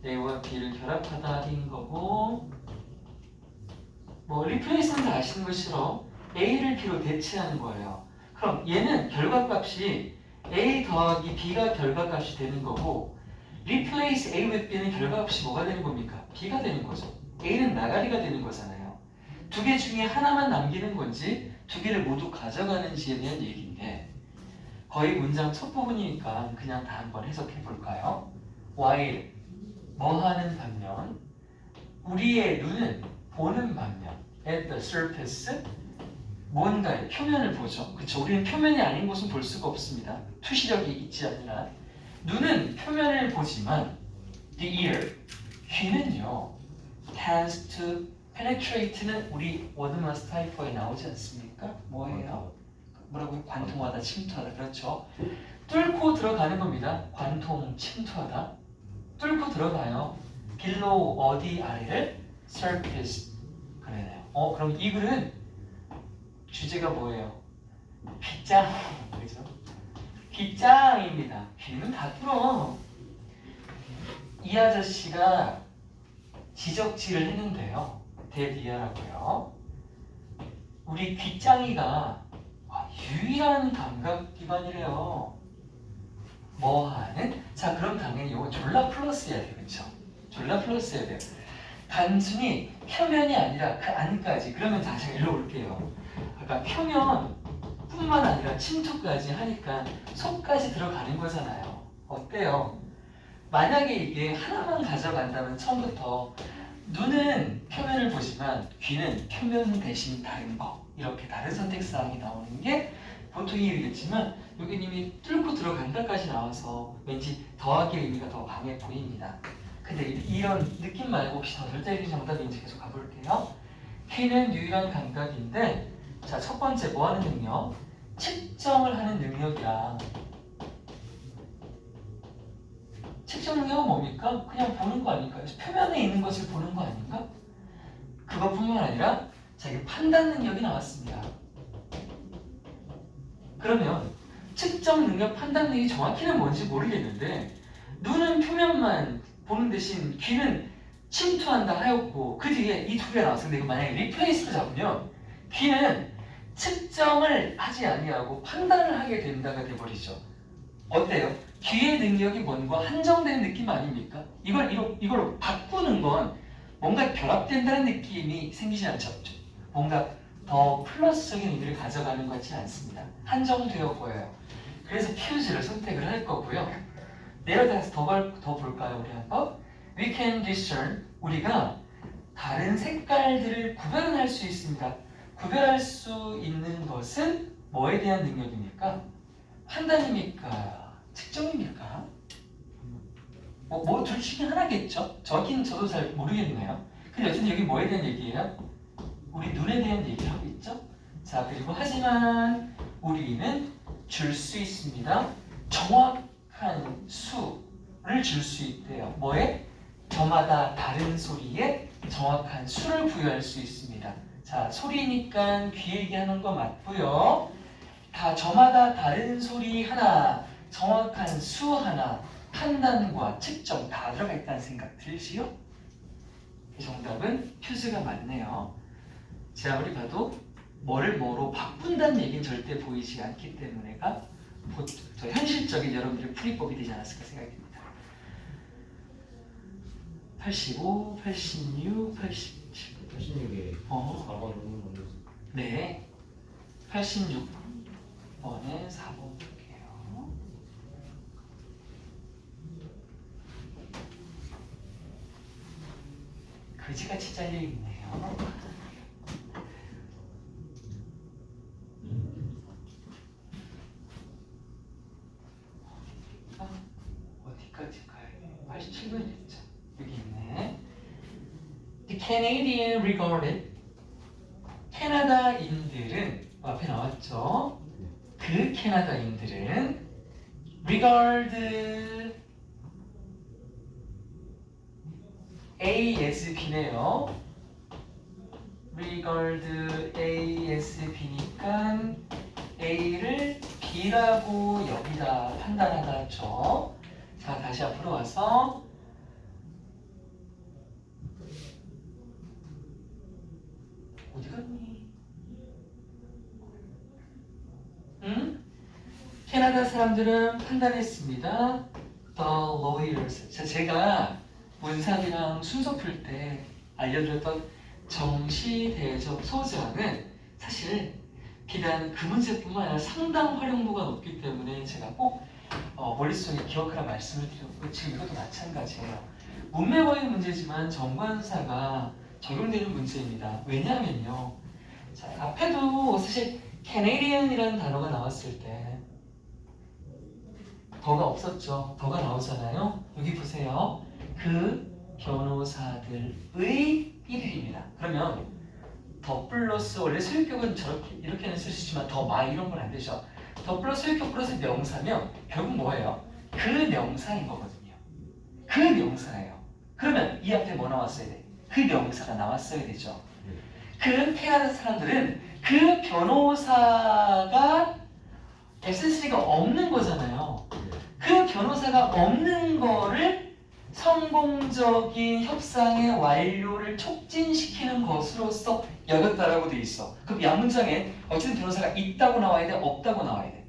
A와 B를 결합하다인 거고, 뭐 리플레이스는 다 아시는 것처럼 A를 B로 대체하는 거예요. 그럼 얘는 결과값이 A 더하기 B가 결과값이 되는 거고, replace A with B는 결과값이 뭐가 되는 겁니까? B가 되는 거죠. A는 나가리가 되는 거잖아요. 두 개 중에 하나만 남기는 건지 두 개를 모두 가져가는지에 대한 얘기인데, 거의 문장 첫 부분이니까 그냥 다 한번 해석해 볼까요? while 뭐 하는 반면, 우리의 눈은 보는 반면, at the surface 뭔가의 표면을 보죠. 그렇죠? 우리는 표면이 아닌 곳은 볼 수가 없습니다. 투시력이 있지 않으나 눈은 표면을 보지만 the ear, 귀는요, tends to penetrate는 우리 워드마스터 하이퍼에 나오지 않습니까? 뭐예요? 뭐라고요? 관통하다, 침투하다. 그렇죠. 뚫고 들어가는 겁니다. 관통, 침투하다. 뚫고 들어가요. below 어디 아래를? surface. 그래요. 그럼 이 글은 주제가 뭐예요? 귀짱. 그죠? 귀짱입니다. 귀는 다 뚫어. 이 아저씨가 지적질을 했는데요. 데디아라고요. 우리 귀짱이가 유일한 감각 기관이래요. 뭐 하는? 자, 그럼 당연히 이거 졸라 플러스해야 돼요. 그렇죠? 졸라 플러스해야 돼요. 단순히 표면이 아니라 그 안까지. 그러면 다시 일로 올게요. 아까 표면뿐만 아니라 침투까지 하니까 속까지 들어가는 거잖아요. 어때요? 만약에 이게 하나만 가져간다면 처음부터 눈은 표면을 보지만 귀는 표면 대신 다른 거, 이렇게 다른 선택사항이 나오는 게 보통의 일이겠지만 여기 이미 뚫고 들어간다까지 나와서 왠지 더하기의 의미가 더 강해 보입니다. 근데 이런 느낌 말고 혹시 더 절대적인 정답인지 계속 가볼게요. 귀는 유일한 감각인데, 자, 첫 번째 뭐 하는 능력? 측정을 하는 능력이야. 측정 능력은 뭡니까? 그냥 보는 거 아닐까요? 표면에 있는 것을 보는 거 아닌가? 그것뿐만 아니라 자기 판단 능력이 나왔습니다. 그러면 측정 능력, 판단 능력이 정확히는 뭔지 모르겠는데 눈은 표면만 보는 대신 귀는 침투한다 하였고 그 뒤에 이 두 개가 나왔어요. 근데 이거 만약에 리플레이스를 잡으면 귀는 측정을 하지 아니하고 판단을 하게 된다가 돼버리죠. 어때요? 귀의 능력이 뭔가 한정되는 느낌 아닙니까? 이걸 바꾸는 건 뭔가 결합된다는 느낌이 생기지 않죠. 뭔가 더 플러스적인 의미를 가져가는 것 같지 않습니다. 한정되어 보여요. 그래서 퓨즈를 선택을 할 거고요. 내려가서 더 볼까요? 우리 한번. We can discern. 우리가 다른 색깔들을 구별할 수 있습니다. 구별할 수 있는 것은 뭐에 대한 능력입니까? 판단입니까? 측정입니까? 둘 중에 하나겠죠? 저도 잘 모르겠네요. 근데 어쨌든 여기 뭐에 대한 얘기예요? 우리 눈에 대한 얘기를 하고 있죠? 자, 그리고 하지만 우리는 줄 수 있습니다. 정확한 수를 줄 수 있대요. 뭐에? 저마다 다른 소리에 정확한 수를 부여할 수 있습니다. 자, 소리니까 귀 얘기하는 거 맞고요. 다 저마다 다른 소리 하나, 정확한 수 하나, 판단과 측정 다 들어가 있다는 생각 들지요? 이 정답은 퓨즈가 맞네요. 제 아무리 봐도 뭐를 뭐로 바꾼다는 얘기는 절대 보이지 않기 때문에가 더 현실적인 여러분들의 풀이법이 되지 않았을까 생각이 듭니다. 85, 86, 87. 86에 4번 논문 먼저. 네. 86번에 4번 볼게요. 그지같이 잘려있네요. 어디까지 가요? 87번 됐죠? 여기 있네. The Canadian regarded. 캐나다인들은 앞에 나왔죠? 그 캐나다인들은 regard A as B네요. regard A as B니까 A를 B라고 여기다 판단하다죠. 자, 다시 앞으로 와서 어디 갔니? 응? 캐나다 사람들은 판단했습니다. The lawyers. 자, 제가 문상이랑 순서 풀 때 알려드렸던 정시대접 소장은 사실 비단 그 문제뿐만 아니라 상당 활용도가 높기 때문에 제가 꼭 머릿속에 기억하라 말씀을 드렸고 지금 이것도 마찬가지예요. 문맥어의 문제지만 정관사가 적용되는 문제입니다. 왜냐하면요. 자, 앞에도 사실 Canadian이라는 단어가 나왔을 때 더가 없었죠. 더가 나오잖아요. 여기 보세요. 그 변호사들의 1일입니다. 그러면 더 플러스 원래 소유격은 저렇게 이렇게는 쓸 수 있지만 더 마 이런 건 안 되죠. 더 플러스 소유격 플러스 명사면 결국 뭐예요? 그 명사인 거거든요. 그 명사예요. 그러면 이 앞에 뭐 나왔어야 돼? 그 명사가 나왔어야 되죠. 그 패하는 사람들은 그 변호사가 액세서리가 없는 거잖아요. 그 변호사가 없는 거를 성공적인 협상의 완료를 촉진시키는 것으로서 여겼다라고 돼 있어. 그럼 양 문장에 어쨌든 변호사가 있다고 나와야 돼? 없다고 나와야 돼?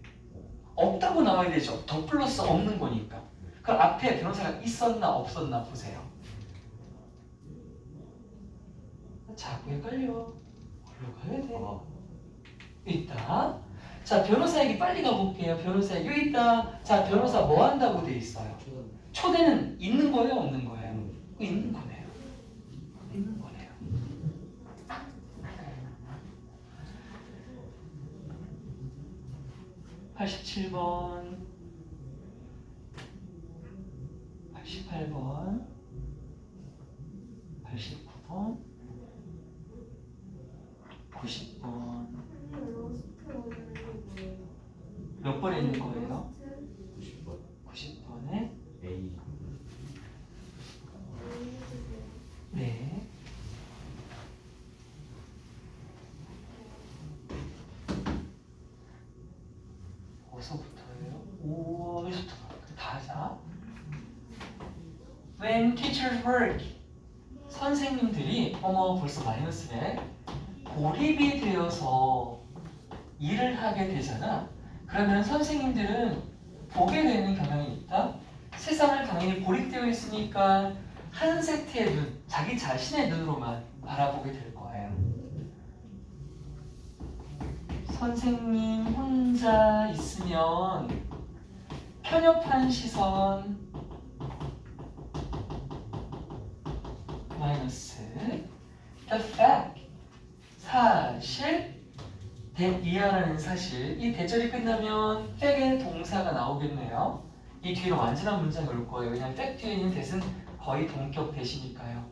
없다고 나와야 되죠. 더 플러스 없는 거니까. 그럼 앞에 변호사가 있었나 없었나 보세요. 자꾸 헷갈려. 어디로 가야 돼? 있다. 자, 변호사 얘기 빨리 가볼게요. 변호사 얘기 여기 있다. 자, 변호사 뭐 한다고 돼 있어요? 초대는 있는 거예요, 없는 거예요? 있는 거네요. 있는 거네요. (87번) (88번) (89번) 90번 몇 번에 있는 거예요? 90번 90번에 A 네. 어디서부터예요? 5에서부터 다 하자. When teachers work 선생님들이 벌써 마이너스네. 고립이 되어서 일을 하게 되잖아. 그러면 선생님들은 보게 되는 경향이 있다. 세상을 당연히 고립되어 있으니까 한 세트의 눈, 자기 자신의 눈으로만 바라보게 될 거예요. 선생님 혼자 있으면 편협한 시선 마이너스 the fact 사실 이하라는 사실 이 대절이 끝나면 fact의 동사가 나오겠네요. 이 뒤로 완전한 문장이 올 거예요. 왜냐하면 fact 뒤에 있는 대신 거의 동격 대시니까요.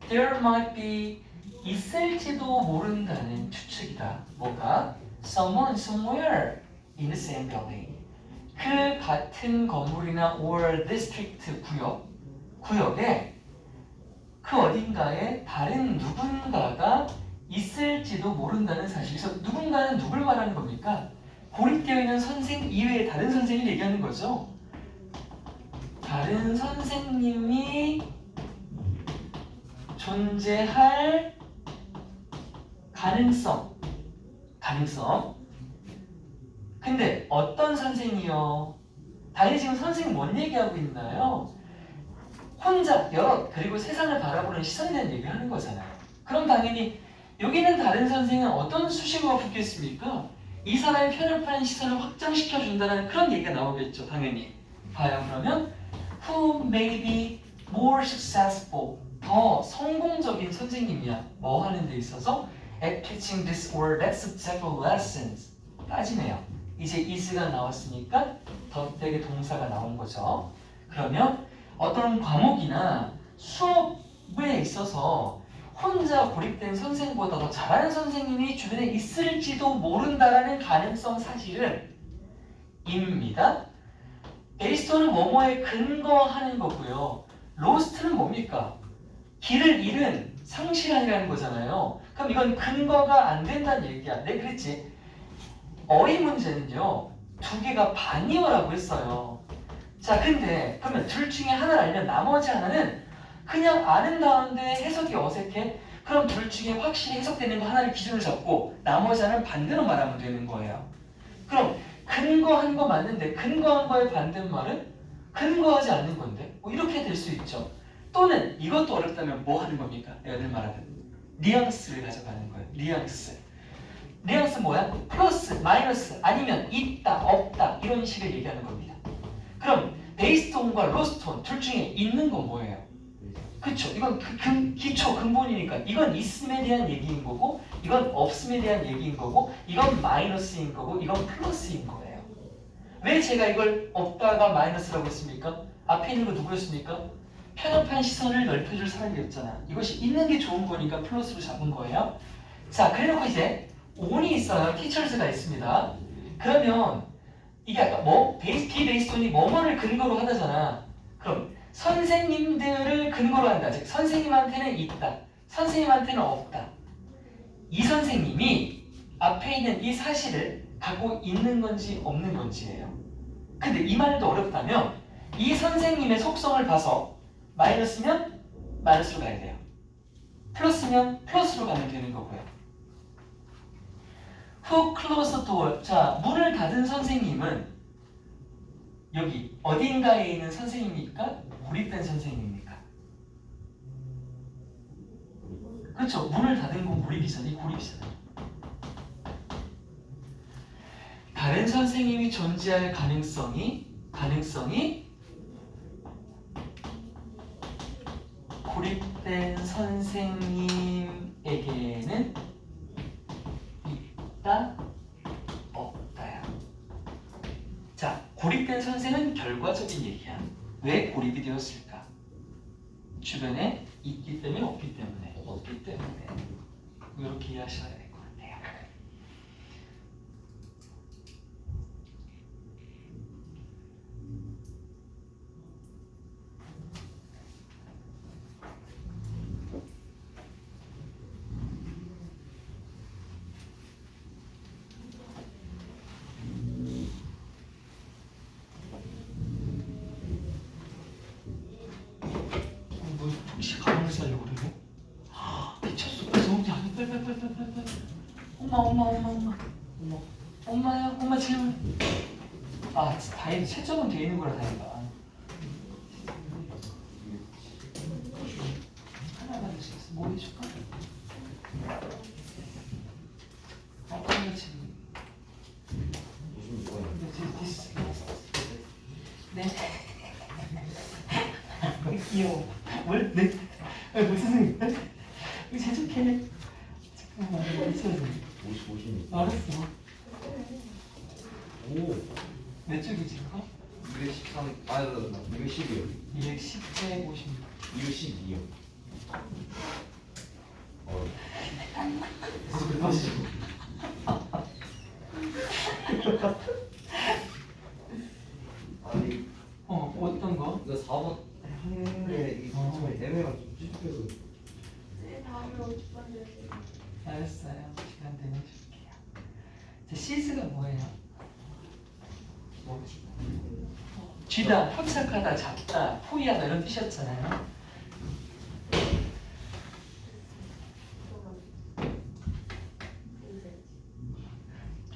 There might be 있을지도 모른다는 추측이다. 뭐가? Someone somewhere in the same building. 그 같은 건물이나 or district 구역에 그 어딘가에 다른 누군가가 있을지도 모른다는 사실. 그래서 누군가는 누굴 말하는 겁니까? 고립되어 있는 선생 이외에 다른 선생님을 얘기하는 거죠. 다른 선생님이 존재할 가능성. 근데 어떤 선생이요? 당연히 지금 선생님 뭔 얘기하고 있나요? 혼자, 여럿, 그리고 세상을 바라보는 시선에 대한 얘기를 하는 거잖아요. 그럼 당연히 여기는 다른 선생은 어떤 수식어가 붙겠습니까? 이 사람의 편협한 시선을 확장시켜준다는 그런 얘기가 나오겠죠. 당연히. 봐요. 그러면 who may be more successful 더 성공적인 선생님이야. 뭐 하는 데 있어서 at teaching this or that subject of lessons 따지네요. 이제 is가 나왔으니까 덧대의 동사가 나온 거죠. 그러면 어떤 과목이나 수업에 있어서 혼자 고립된 선생보다 더 잘하는 선생님이 주변에 있을지도 모른다라는 가능성 사실은 입니다. 베이스톤은 뭐뭐에 근거하는 거고요. 로스트는 뭡니까? 길을 잃은 상실한이라는 거잖아요. 그럼 이건 근거가 안 된다는 얘기야. 네, 그랬지. 어휘 문제는요. 두 개가 반이어라고 했어요. 자, 근데 그러면 둘 중에 하나를 알면 나머지 하나는 그냥 아는 다는데 해석이 어색해? 그럼 둘 중에 확실히 해석되는 거 하나를 기준으로 잡고 나머지 하나는 반대로 말하면 되는 거예요. 그럼 근거한 거 맞는데 근거한 거의 반대말은 근거하지 않는 건데 이렇게 될 수 있죠. 또는 이것도 어렵다면 뭐 하는 겁니까? 내가 늘 말하는 뉘앙스를 가져가는 거예요. 뉘앙스 뭐야? 플러스, 마이너스, 아니면 있다, 없다 이런 식을 얘기하는 겁니다. 그럼 베이스톤과 로스톤 둘 중에 있는 건 뭐예요? 그쵸? 이건 기초 근본이니까 이건 있음에 대한 얘기인 거고 이건 없음에 대한 얘기인 거고 이건 마이너스인 거고 이건 플러스인 거예요. 왜 제가 이걸 없다가 마이너스라고 했습니까? 앞에 있는 거 누구였습니까? 편협한 시선을 넓혀줄 사람이었잖아. 이것이 있는 게 좋은 거니까 플러스로 잡은 거예요. 자, 그래놓고 이제 on이 있어요. teachers가 있습니다. 그러면 이게 아까 be based on이 뭐뭐를 근거로 하다잖아. 그럼 선생님들을 근거로 한다. 즉 선생님한테는 있다. 선생님한테는 없다. 이 선생님이 앞에 있는 이 사실을 갖고 있는 건지 없는 건지예요. 근데 이 말도 어렵다면 이 선생님의 속성을 봐서 마이너스면 마이너스로 가야 돼요. 플러스면 플러스로 가면 되는 거고요. Who closed the door? 자, 문을 닫은 선생님은 여기 어딘가에 있는 선생님입니까? 고립된 선생님입니까? 그렇죠. 문을 닫은 건 고립이잖아요. 고립이잖아요. 다른 선생님이 존재할 가능성이 고립된 선생님에게는 있다, 없다야. 자, 고립된 선생은 결과적인 얘기야. 왜 고립이 되었을까? 주변에 있기 때문에 없기 때문에 없기 때문에 이렇게 이해하셔야 될 것 같아요. 뭐 혹시 가방을 싸려고 그래요? 미쳤어. 그래서 혼자 빨리. 엄마야. 엄마 질문. 아, 다행히 채점은 돼 있는 거라 다행이다. 하나만 더 시켰어. 뭐 해줄까? 엄마 지금. 56번. 네. 귀여워. 뭘? 네. 무슨 선생님? 이거 제작해. 잠깐만, 이거 있어야지. 50. 알았어. 오. 몇 쪽이지 그거? 213. 210이요. 210대 50. 212요. 아니, 어떤 거? 이거 4번 했는데 이게 좀 애매가 좀 찝찝해서. 네, 다음에 50번 주세요. 알았어요. 시간 되면 줄게요. 자, 시스가 뭐예요? 쥐다, 포착하다, 잡다, 포위하다 이런 뜻이었잖아요.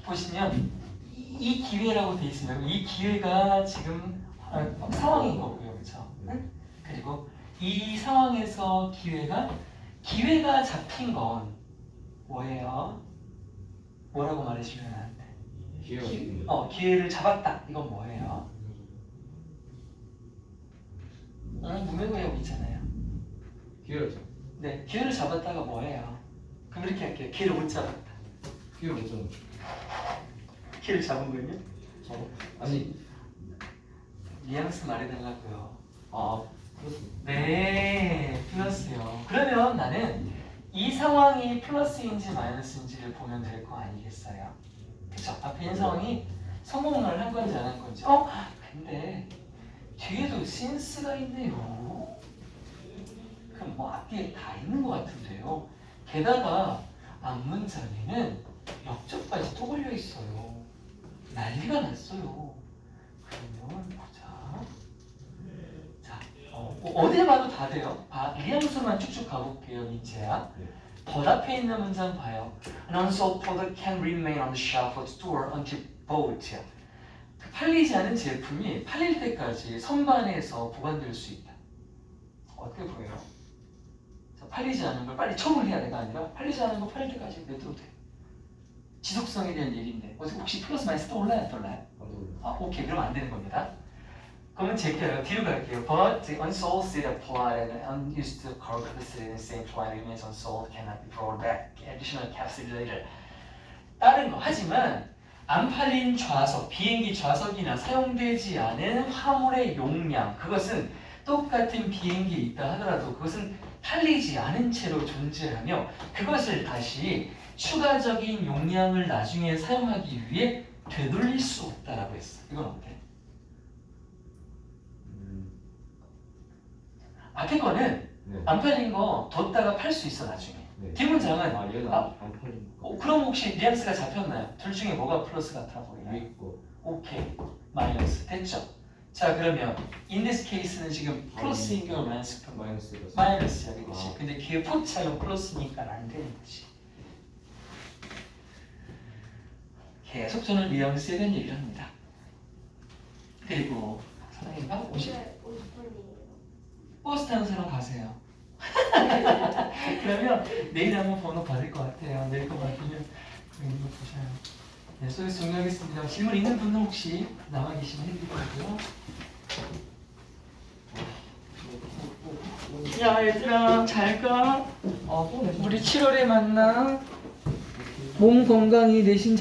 보시면 이 기회라고 돼 있습니다. 이 기회가 지금 상황인 거고요, 그렇죠? 그리고 이 상황에서 기회가 잡힌 건 뭐예요? 뭐라고 말해주면 안 돼? 기회를 잡았다. 이건 뭐예요? 무명의역 있잖아요. 기회를 잡. 네, 기회를 잡았다가 뭐예요? 그럼 이렇게 할게요. 기회를 못 잡았다. 기회 못 잡은. 기회를 잡은 거요? 잡아? 아니. 뉘앙스 말해달라고요. 아, 플러스. 네, 플러스요. 그러면 나는 이 상황이 플러스인지 마이너스인지를 보면 될 거 아니겠어요? 그쵸? 앞에 있는 상황이 성공을 한 건지 안 한 건지. 근데 뒤에도 since가 있네요. 그럼 뭐 앞뒤에 다 있는 것 같은데요. 게다가 앞문장에는 역접까지 또 걸려 있어요. 난리가 났어요. 그러면 보자. 자, 어딜 봐도 다 돼요. 뉘앙스만 쭉쭉 가볼게요, 민채야. 더 앞에 있는 문장 봐요. An unsold product can remain on the shelf of the store until bought. 팔리지 않은 제품이 팔릴 때까지 선반에서 보관될 수 있다. 어떻게 보여요? 자, 팔리지 않은 걸 빨리 처분해야 돼가 아니라 팔리지 않은 거 팔릴 때까지 냅둬도 돼. 지속성에 대한 얘기인데 혹시 플러스 마이너스 떠올라요? 안 떠올라요? 오케이. 그럼 안 되는 겁니다. 그러면 제껴요. 뒤로 갈게요. But the unsold seed applied and unused cargo seed in the same plant remains unsold cannot be brought back. Additional capacity later. 다른 거. 하지만 안 팔린 좌석, 비행기 좌석이나 사용되지 않은 화물의 용량, 그것은 똑같은 비행기에 있다 하더라도 그것은 팔리지 않은 채로 존재하며 그것을 다시 추가적인 용량을 나중에 사용하기 위해 되돌릴 수 없다라고 했어. 이건 어때? 앞에 거는 네. 안 팔린 거 뒀다가 팔 수 있어 나중에. 네. 뒷문장은 아 얘가 안 팔린 거. 그럼 혹시 뉘앙스가 잡혔나요? 둘 중에 뭐가 플러스 같아 보이나요? 위에 거. 오케이. 마이너스. 됐죠? 자 그러면 in this case는 지금 플러스인 경우 마이너스 마이너스가. 마이너스야 그렇지. 아. 근데 뒤에 포차는 플러스니까 안 되는 거지. 계속 저는 뉘앙스에 대한 얘기를 합니다. 그리고 선생님 한 50. 네, 50분이에요. 버스 타는 사람 가세요. 그러면 내일 한번 번호 받을 것 같아요. 내일 거 받으면 여기 있는 거 보셔요. 네, 수고해서 정리하겠습니다. 질문 있는 분은 혹시 남아 계시면 해드릴 거고요. 야 얘들아 잘 가. 아또 우리 7월에 만나. 몸 건강히 내신